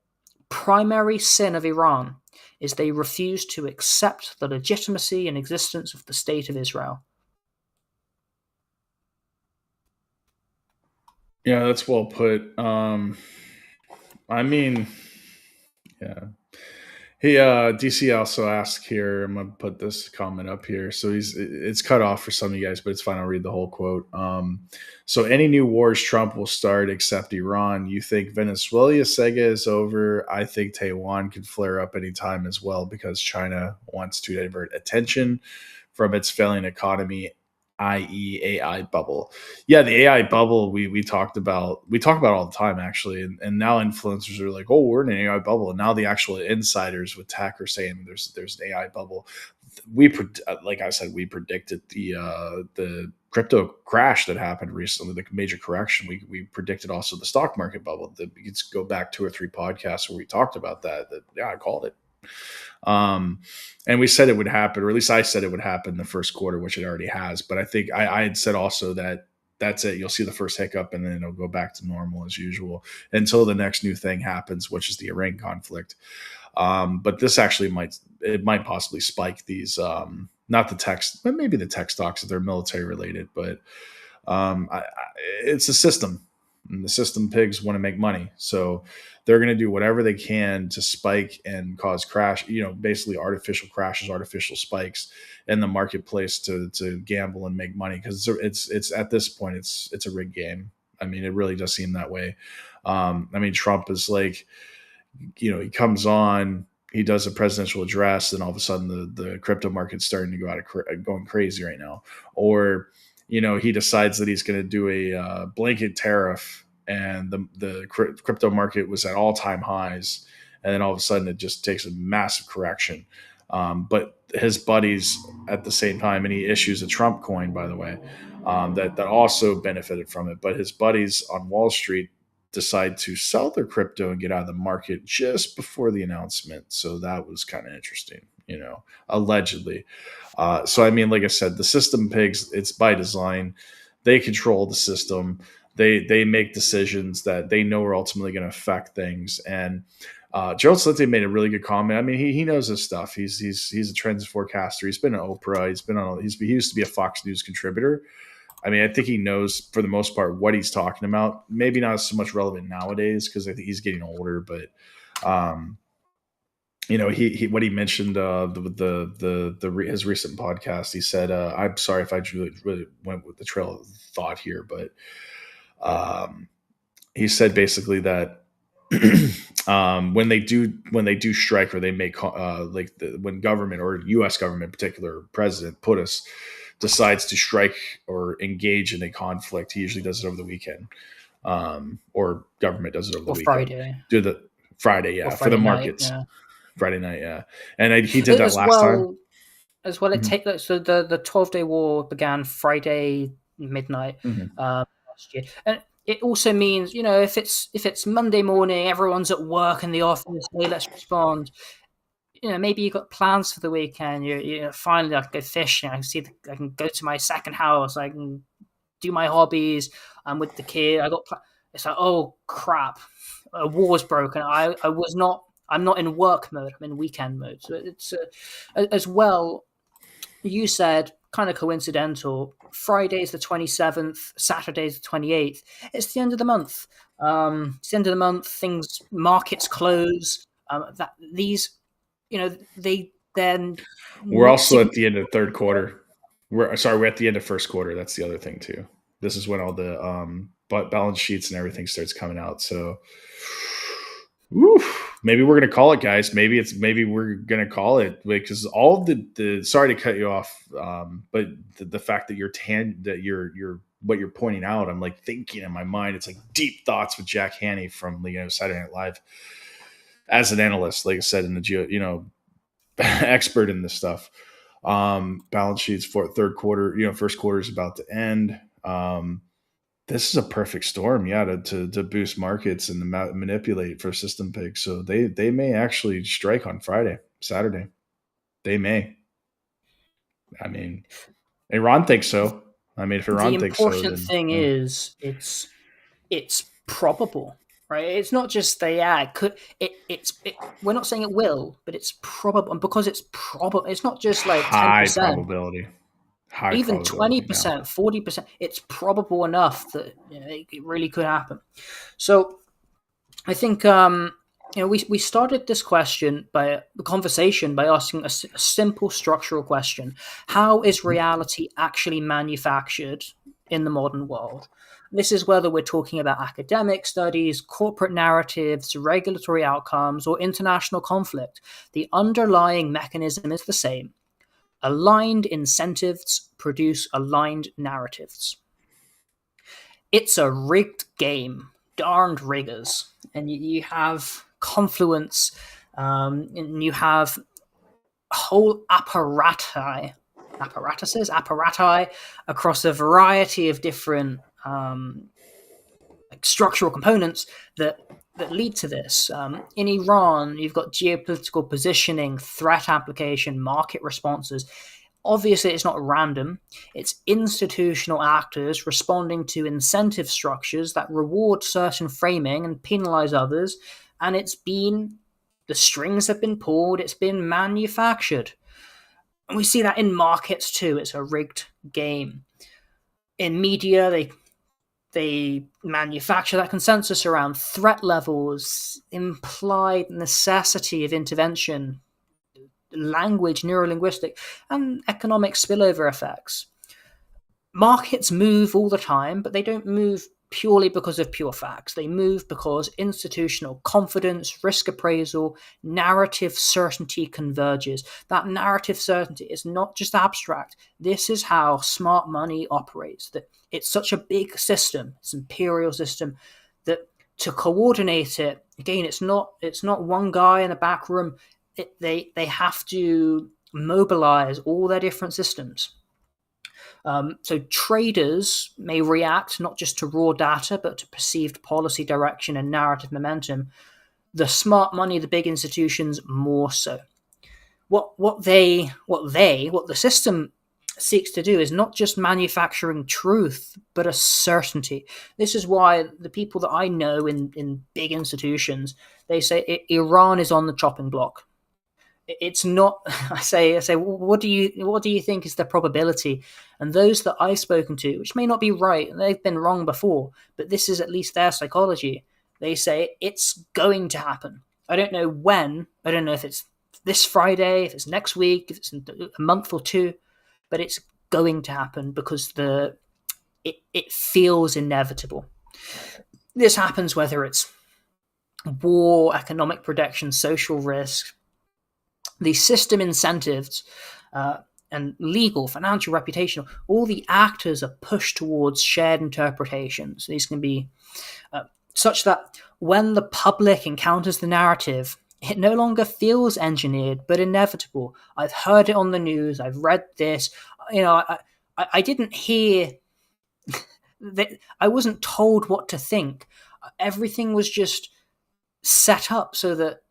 primary sin of Iran is they refuse to accept the legitimacy and existence of the state of Israel. Yeah, that's well put. I mean, yeah. DC also asked here. I'm gonna put this comment up here. So it's cut off for some of you guys, but it's fine. I'll read the whole quote. So any new wars Trump will start except Iran. You think Venezuela Sega is over? I think Taiwan could flare up anytime as well because China wants to divert attention from its failing economy, i.e., AI bubble. Yeah, the AI bubble we talked about. We talk about it all the time actually, and now influencers are like, "Oh, we're in an AI bubble," and now the actual insiders with tech are saying there's an AI bubble. Like I said, we predicted the crypto crash that happened recently, the major correction. We predicted also the stock market bubble. You could go back 2 or 3 podcasts where we talked about that. Yeah, I called it. And we said it would happen, or at least I said it would happen the first quarter, which it already has. But I think I had said also that that's it. You'll see the first hiccup, and then it'll go back to normal as usual until the next new thing happens, which is the Iran conflict. But this actually might possibly spike these, not the text, but maybe the tech stocks if they're military related. But it's a system, and the system pigs want to make money, so they're going to do whatever they can to spike and cause crash. Basically artificial crashes, artificial spikes in the marketplace to gamble and make money because it's at this point it's a rigged game. I mean, it really does seem that way. I mean, Trump is like, he comes on, he does a presidential address, and all of a sudden the crypto market's starting to going crazy right now. Or, he decides that he's going to do a blanket tariff, and the crypto market was at all-time highs, and then all of a sudden it just takes a massive correction. But his buddies at the same time, and he issues a Trump coin, by the way, that also benefited from it. But his buddies on Wall Street decide to sell their crypto and get out of the market just before the announcement. So that was kind of interesting, allegedly. So, I mean, like I said, the system pigs, it's by design. They control the system. They make decisions that they know are ultimately going to affect things. And Gerald Salente made a really good comment. I mean, he knows his stuff. He's a trends forecaster. He's been on Oprah. He used to be a Fox News contributor. I mean, I think he knows for the most part what he's talking about. Maybe not so much relevant nowadays because I think he's getting older. But he what he mentioned his recent podcast. He said, "I'm sorry if I really went with the trail of thought here, but he said basically that." When they do strike or they make when government or U.S. government, in particular President POTUS, decides to strike or engage in a conflict, he usually does it over the weekend, or government does it over the weekend. Friday. Do the Friday, yeah, for the markets. Night, yeah. Friday night, yeah, and he did that last time. As well, so the 12-day war began Friday midnight last year, and it also means, if it's Monday morning, everyone's at work in the office, hey, let's respond. Maybe you got plans for the weekend. You finally I can go fishing. I can go to my second house. I can do my hobbies. I'm with the kid. It's like, oh crap, a war's broken. I'm not in work mode. I'm in weekend mode. So it's as well. You said, kind of coincidental. Friday's the 27th, Saturday's the 28th. It's the end of the month. It's the end of the month. Markets close. They then. We're also at the end of the third quarter. We're at the end of first quarter. That's the other thing too. This is when all the balance sheets and everything starts coming out. So, maybe we're gonna call it, guys. Maybe we're gonna call it because all the sorry to cut you off, but the fact that you're what you're pointing out, I'm like thinking in my mind, it's like deep thoughts with Jack Haney from Saturday Night Live as an analyst, like I said, in the expert in this stuff. Balance sheets for third quarter, first quarter is about to end. This is a perfect storm, to boost markets and to manipulate for system picks. So they may actually strike on Saturday. They may. I mean, Iran thinks so. I mean, if Iran thinks so, the important thing is it's probable, right? It's not just we're not saying it will, but it's probable, and because it's probable, it's not just like 10%. High probability. Even 20%, 40%, it's probable enough that it really could happen. So I think We started this question by the conversation by asking a simple structural question: how is reality actually manufactured in the modern world? This is whether we're talking about academic studies, corporate narratives, regulatory outcomes, or international conflict. The underlying mechanism is the same. Aligned incentives produce aligned narratives. It's a rigged game, darned riggers. And you have confluence, and you have whole apparati across a variety of different structural components that lead to this. In Iran, you've got geopolitical positioning, threat application, market responses. Obviously, it's not random. It's institutional actors responding to incentive structures that reward certain framing and penalize others. And the strings have been pulled, it's been manufactured. And we see that in markets too. It's a rigged game. In media, they manufacture that consensus around threat levels, implied necessity of intervention, language, neurolinguistic, and economic spillover effects. Markets move all the time, but they don't move purely because of pure facts. They move because institutional confidence, risk appraisal, narrative certainty converges. That narrative certainty is not just abstract. This is how smart money operates. That it's such a big system, it's an imperial system, that to coordinate it, again, it's not one guy in a back room. They have to mobilize all their different systems. So traders may react not just to raw data, but to perceived policy direction and narrative momentum. The smart money, the big institutions, more so. What the system seeks to do is not just manufacturing truth, but a certainty. This is why the people that I know in big institutions, they say Iran is on the chopping block. It's not. I say, what do you think is the probability? And those that I've spoken to, which may not be right, and they've been wrong before, but this is at least their psychology. They say it's going to happen. I don't know when. I don't know if it's this Friday, if it's next week, if it's in a month or two, but it's going to happen because it feels inevitable. This happens whether it's war, economic protection, social risk. The system incentives and legal, financial, reputational, all the actors are pushed towards shared interpretations. These can be such that when the public encounters the narrative, it no longer feels engineered, but inevitable. I've heard it on the news. I've read this. I didn't hear that. I wasn't told what to think. Everything was just set up so that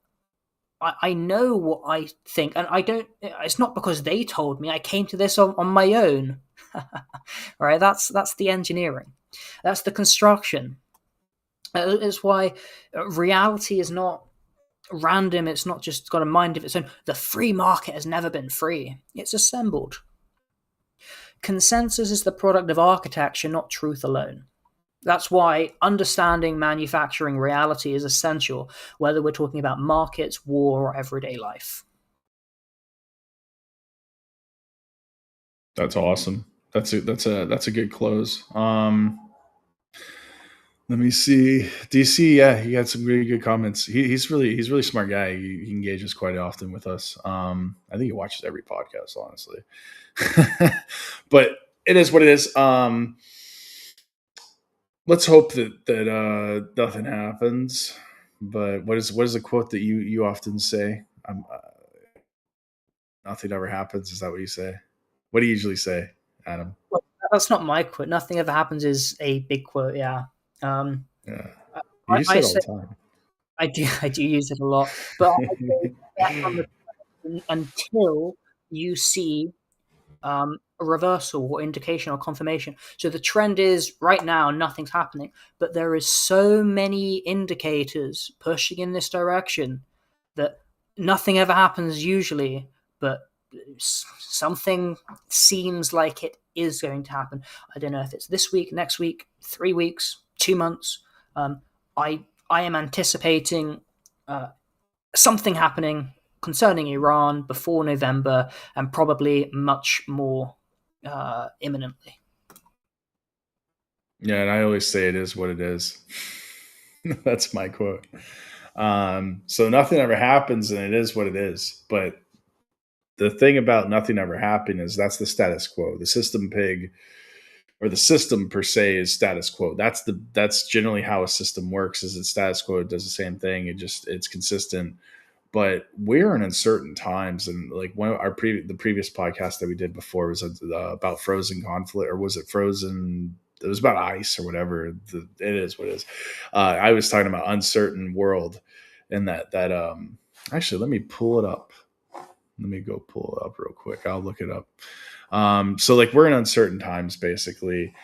I know what I think, and I don't. It's not because they told me. I came to this on my own. Right? That's the engineering. That's the construction. It's why reality is not random. It's not just got a mind of its own. The free market has never been free. It's assembled. Consensus is the product of architecture, not truth alone. That's why understanding manufacturing reality is essential, whether we're talking about markets, war, or everyday life. That's awesome. That's a good close. Let me see. DC, yeah, he had some really good comments. He's really smart guy. He engages quite often with us. I think he watches every podcast, honestly. But it is what it is. Let's hope that nothing happens. But what is the quote that you often say? Nothing ever happens. Is that what you say? What do you usually say, Adam? Well, that's not my quote. Nothing ever happens is a big quote. Yeah. Yeah. You say it all the time. I do use it a lot, but until you see a reversal or indication or confirmation. So the trend is right now nothing's happening, but there is so many indicators pushing in this direction that nothing ever happens usually, but something seems like it is going to happen. I don't know if it's this week, next week, 3 weeks, 2 months. I am anticipating something happening concerning Iran before November, and probably much more imminently. Yeah, and I always say it is what it is. That's my quote. So nothing ever happens, and it is what it is. But the thing about nothing ever happening is that's the status quo. The system pig, or the system per se, is status quo. That's generally how a system works. Is it status quo? It does the same thing. It's consistent. But we're in uncertain times, and like one of the previous podcast that we did before was about frozen conflict, or was it frozen? It was about ice or whatever. It is what it is. I was talking about uncertain world, and that actually, let me pull it up. Let me go pull it up real quick. I'll look it up. So like we're in uncertain times basically,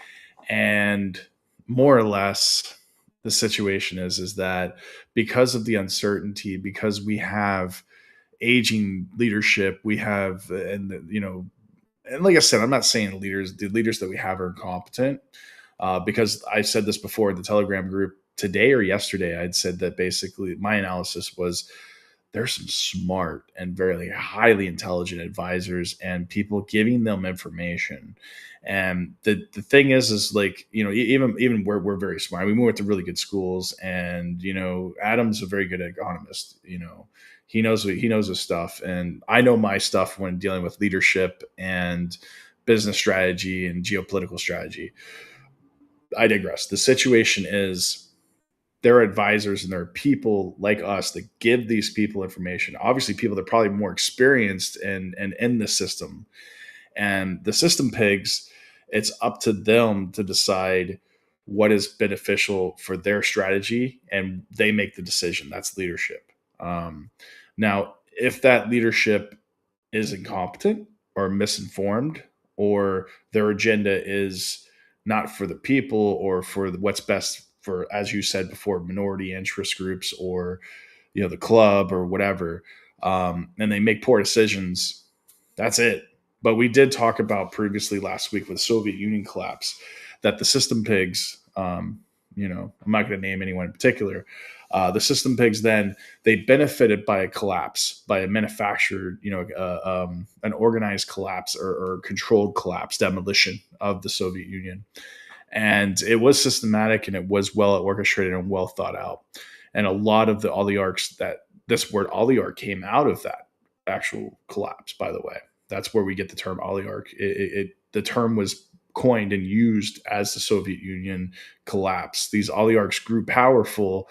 and more or less the situation is that because of the uncertainty, because we have aging leadership, we have, and like I said, I'm not saying the leaders that we have are incompetent, because I said this before in the Telegram group today or yesterday. I'd said that basically my analysis was there's some smart and very highly intelligent advisors and people giving them information. And the thing is like, even we're very smart. I mean, we went to really good schools, and Adam's a very good economist. He knows his stuff, and I know my stuff when dealing with leadership and business strategy and geopolitical strategy. I digress. The situation is there are advisors and there are people like us that give these people information. Obviously, people that are probably more experienced and in the system. And the system pigs, it's up to them to decide what is beneficial for their strategy, and they make the decision. That's leadership. Now, if that leadership is incompetent or misinformed, or their agenda is not for the people or for what's best for, as you said before, minority interest groups, or the club or whatever, and they make poor decisions, that's it. But we did talk about previously last week with Soviet Union collapse that the system pigs, I'm not going to name anyone in particular, the system pigs then, they benefited by a collapse, by a manufactured, an organized collapse, or controlled collapse, demolition of the Soviet Union. And it was systematic, and it was well orchestrated and well thought out. And a lot of the oligarchs, that this word oligarch came out of that actual collapse, by the way. That's where we get the term oligarch. The term was coined and used as the Soviet Union collapsed. These oligarchs grew powerful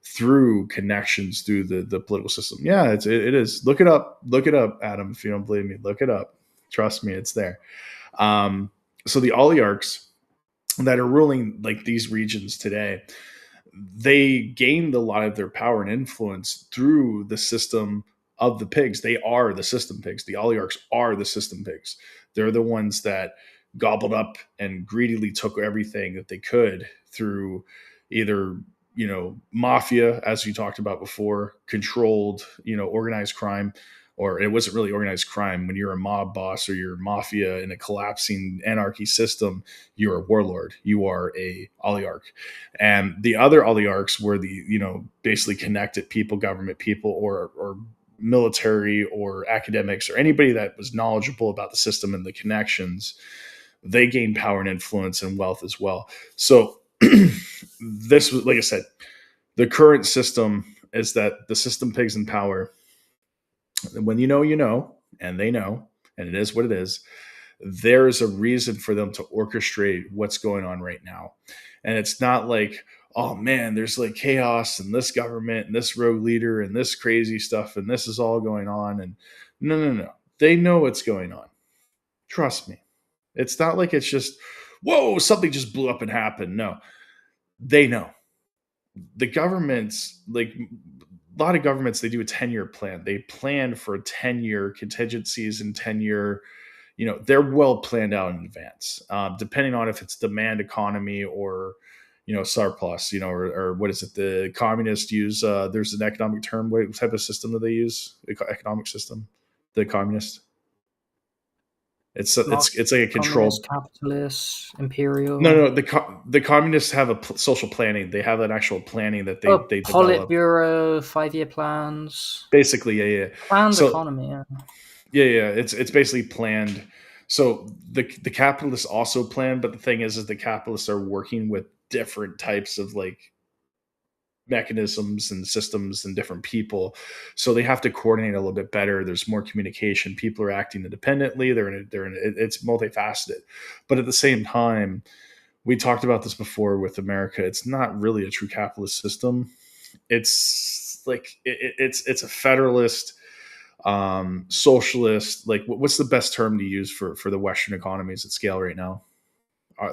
through connections through the political system. Yeah, it is. Look it up. Look it up, Adam. If you don't believe me, look it up. Trust me, it's there. So the oligarchs that are ruling like these regions today, they gained a lot of their power and influence through the system of the pigs. They are the system pigs. The oligarchs are the system pigs. They're the ones that gobbled up and greedily took everything that they could through either mafia, as you talked about before, controlled, organized crime. Or it wasn't really organized crime. When you're a mob boss or you're mafia in a collapsing anarchy system, you're a warlord. You are a oligarch. And the other oligarchs were the basically connected people, government people, or military or academics, or anybody that was knowledgeable about the system and the connections. They gained power and influence and wealth as well. So this was, like I said, the current system is that the system pigs in power, when and they know, and it is what it is, there is a reason for them to orchestrate what's going on right now. And it's not like, oh man, there's like chaos and this government and this rogue leader and this crazy stuff and this is all going on. And no. They know what's going on. Trust me. It's not like it's just, whoa, something just blew up and happened. No, they know. The governments, like a lot of governments, they do a 10-year plan. They plan for 10-year contingencies and 10-year, they're well planned out in advance, depending on if it's demand economy or, surplus, or what is it? The communists use, there's an economic term. What type of system do they use? Economic system, the communist. It's like a Communist, controlled. capitalist, imperial. No, the communists have a social planning. They have an actual planning that Oh, they develop. Politburo, 5-year plans, Basically, yeah. planned So economy. Yeah. yeah. It's basically planned. So the capitalists also plan, but the thing is the capitalists are working with different types of like mechanisms and systems and different people, so they have to coordinate a little bit better. There's more communication. People are acting independently. It's multifaceted, but at the same time, we talked about this before with America. It's not really a true capitalist system. It's like it's a federalist, socialist. Like what's the best term to use for the Western economies at scale right now?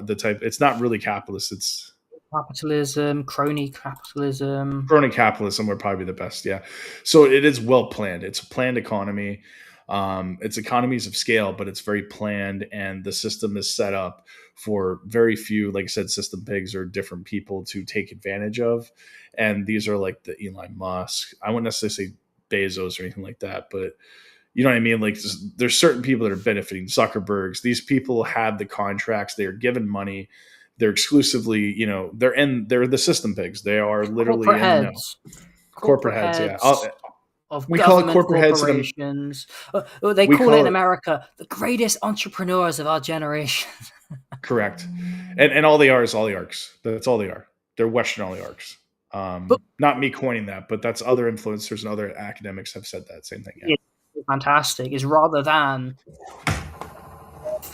The type. It's not really capitalist. It's Capitalism, crony capitalism. crony capitalism would probably be the best. Yeah. So it is well planned. It's a planned economy. It's economies of scale, but it's very planned, and the system is set up for very few, like I said, system pigs or different people to take advantage of. And these are like the Elon Musk. I wouldn't necessarily say Bezos or anything like that, but you know what I mean? Like there's certain people that are benefiting. Zuckerbergs. These people have the contracts. They are given money. They're exclusively, they're the system pigs. They are literally Corporate in heads. corporate heads. Yeah, Of we call it government corporate heads. corporations. They We call it call in it America the greatest entrepreneurs of our generation. correct, and all they are is oligarchs. That's all they are. They're Western oligarchs. But Not me coining that, but that's other influencers and other academics have said that same thing. Yeah. it's fantastic is rather than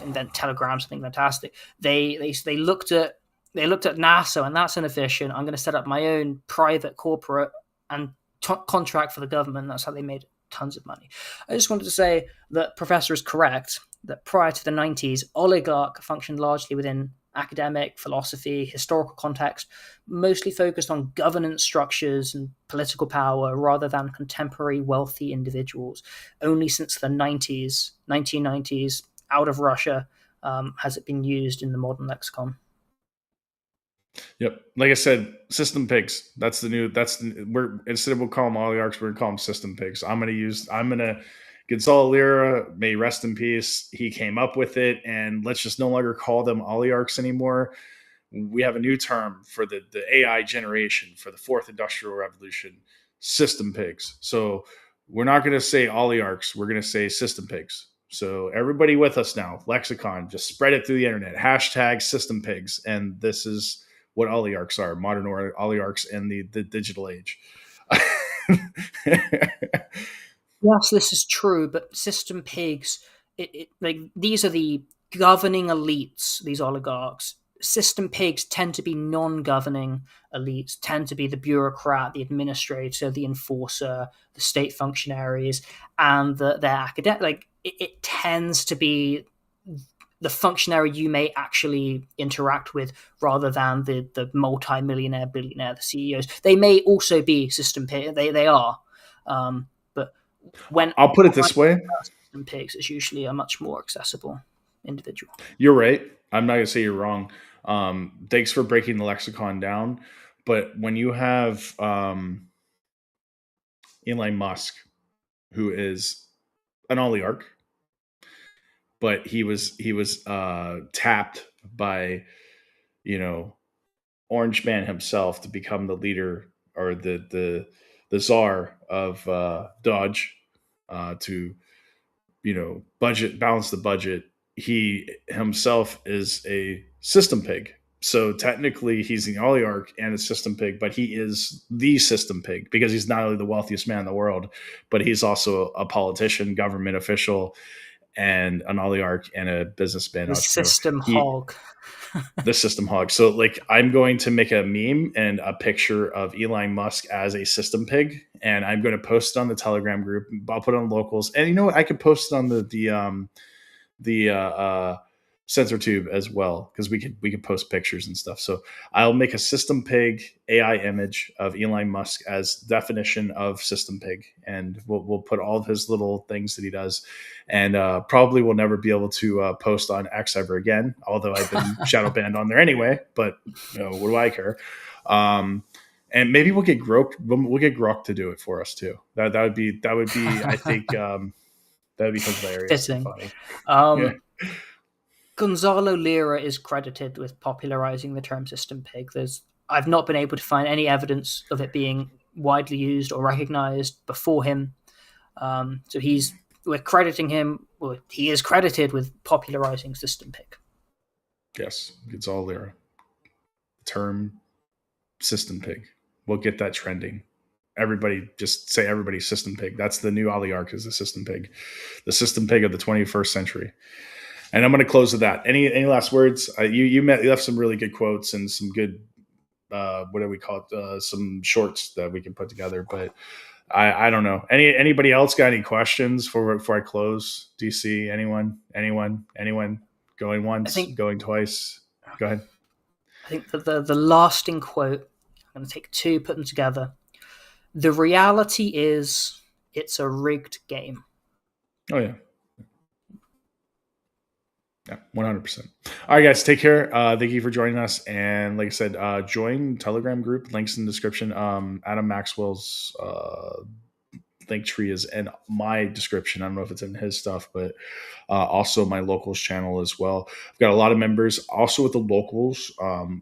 invent telegrams, something fantastic. They looked at NASA, and that's inefficient. I'm going to set up my own private corporate and contract for the government. That's how they made tons of money. I just wanted to say that Professor is correct that prior to the 90s, oligarch functioned largely within academic, philosophy, historical context, mostly focused on governance structures and political power rather than contemporary wealthy individuals. Only since the 1990s, out of Russia, has it been used in the modern lexicon. Yep. Like I said, system pigs. We're instead of we'll call them oligarchs, we're gonna call them system pigs. Gonzalo Lira, may rest in peace. He came up with it, and let's just no longer call them oligarchs anymore. We have a new term for the AI generation for the fourth industrial revolution, system pigs. So we're not going to say oligarchs. We're going to say system pigs. So everybody with us now, lexicon, just spread it through the internet. Hashtag system pigs. And this is what oligarchs are, modern oligarchs in the digital age. Yes, this is true, but system pigs, like these are the governing elites, these oligarchs. System pigs tend to be non-governing elites, tend to be the bureaucrat, the administrator, the enforcer, the state functionaries, and their academic. Like it tends to be the functionary you may actually interact with rather than the multi-millionaire, billionaire, the CEOs. They may also be system pigs. They are. But when I'll put it this way, system pigs is usually a much more accessible individual. You're right. I'm not going to say you're wrong. Thanks for breaking the lexicon down. But when you have Elon Musk, who is an oligarch, but he was tapped by Orange Man himself to become the leader or the czar of Dodge, to balance the budget. He himself is a system pig. So technically he's an oligarch and a system pig, but he is the system pig because he's not only the wealthiest man in the world, but he's also a politician, government official, and an oligarch and a businessman. The system hog. The system hog. So like I'm going to make a meme and a picture of Elon Musk as a system pig, and I'm going to post it on the Telegram group. I'll put it on locals, and you know what? I could post it on the sensor tube as well, because we could post pictures and stuff. So I'll make a system pig AI image of Elon Musk as definition of system pig, and we'll put all of his little things that he does, and probably will never be able to post on X ever again, although I've been shadow banned on there anyway. But what do I care? And maybe we'll get Grok to do it for us too. That would be I think that would be hilarious. Fitting. Funny. Gonzalo Lira is credited with popularizing the term system pig. I've not been able to find any evidence of it being widely used or recognized before him. So we're crediting him. Well, he is credited with popularizing system pig. Yes, it's all Lyra. Term system pig. We'll get that trending. Everybody just say everybody's system pig. That's the new oligarch, is the system pig. The system pig of the 21st century. And I'm going to close with that. Any last words? You left some really good quotes and some good what do we call it? Some shorts that we can put together. But I don't know. Anybody else got any questions before I close? Do you see anyone going once, going twice? Go ahead. I think that the lasting quote, I'm going to take two, put them together. The reality is it's a rigged game. Oh, yeah. Yeah, 100%. All right, guys, take care. Thank you for joining us. And like I said, join Telegram group. Links in the description. Adam Maxwell's link tree is in my description. I don't know if it's in his stuff, but also my locals channel as well. I've got a lot of members also with the locals,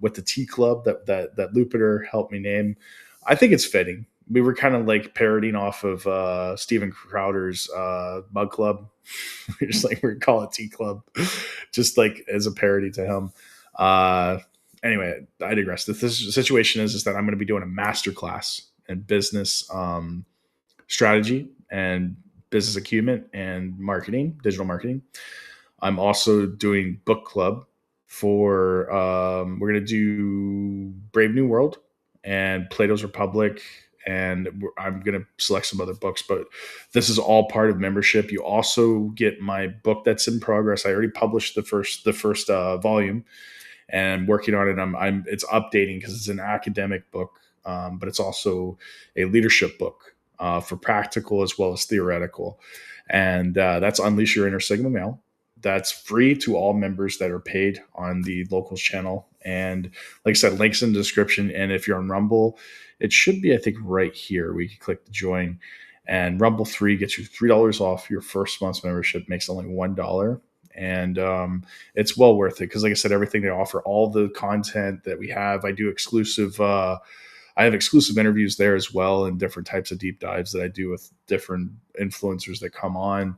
with the T Club that Lupiter helped me name. I think it's fitting. We were kind of like parodying off of Steven Crowder's Mug Club. We're just like, we're going to call it T Club, just like as a parody to him. Anyway, I digress. The situation is that I'm going to be doing a masterclass in business strategy and business acumen and marketing, digital marketing. I'm also doing book club for, we're going to do Brave New World and Plato's Republic. And I'm going to select some other books, but this is all part of membership. You also get my book that's in progress. I already published the first volume, and I'm working on it. It's updating because it's an academic book, but it's also a leadership book for practical as well as theoretical. And that's Unleash Your Inner Sigma Male. That's free to all members that are paid on the locals channel. And like I said, links in the description. And if you're on Rumble, it should be, I think, right here. We can click to join. And Rumble 3 gets you $3 off your first month's membership, makes only $1. And it's well worth it because, like I said, everything they offer, all the content that we have, I do exclusive. I have exclusive interviews there as well, and different types of deep dives that I do with different influencers that come on.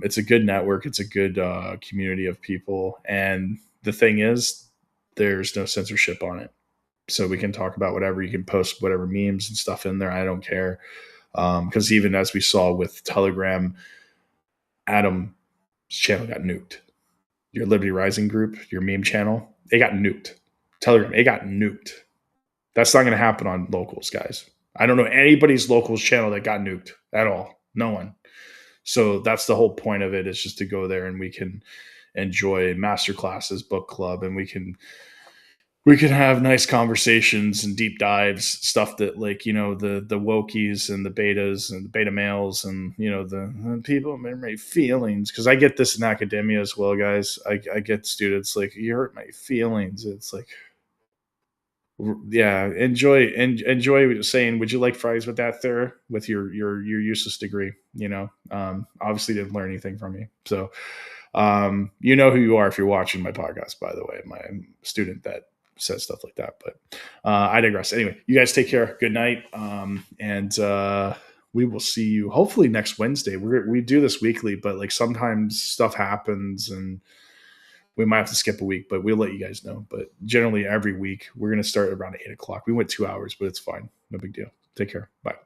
It's a good network. It's a good community of people. And the thing is, there's no censorship on it. So we can talk about whatever. You can post whatever memes and stuff in there. I don't care. Because even as we saw with Telegram, Adam's channel got nuked. Your Liberty Rising group, your meme channel, it got nuked. Telegram, it got nuked. That's not going to happen on locals, guys. I don't know anybody's locals channel that got nuked at all. No one. So that's the whole point of it, is just to go there and we can enjoy masterclasses, book club, and we can have nice conversations and deep dives, stuff that, like, the wokies and the betas and the beta males and, the people my feelings. Cause I get this in academia as well, guys. I get students like, you hurt my feelings. It's like, yeah, enjoy saying, would you like fries with that there with your useless degree? Obviously didn't learn anything from you. So, you know who you are if you're watching my podcast, by the way, my student that says stuff like that. But I digress. Anyway, you guys take care. Good night. And we will see you hopefully next Wednesday. We do this weekly, but like sometimes stuff happens and we might have to skip a week, but we'll let you guys know. But generally every week we're going to start around 8 o'clock. We went 2 hours, but it's fine. No big deal. Take care. Bye.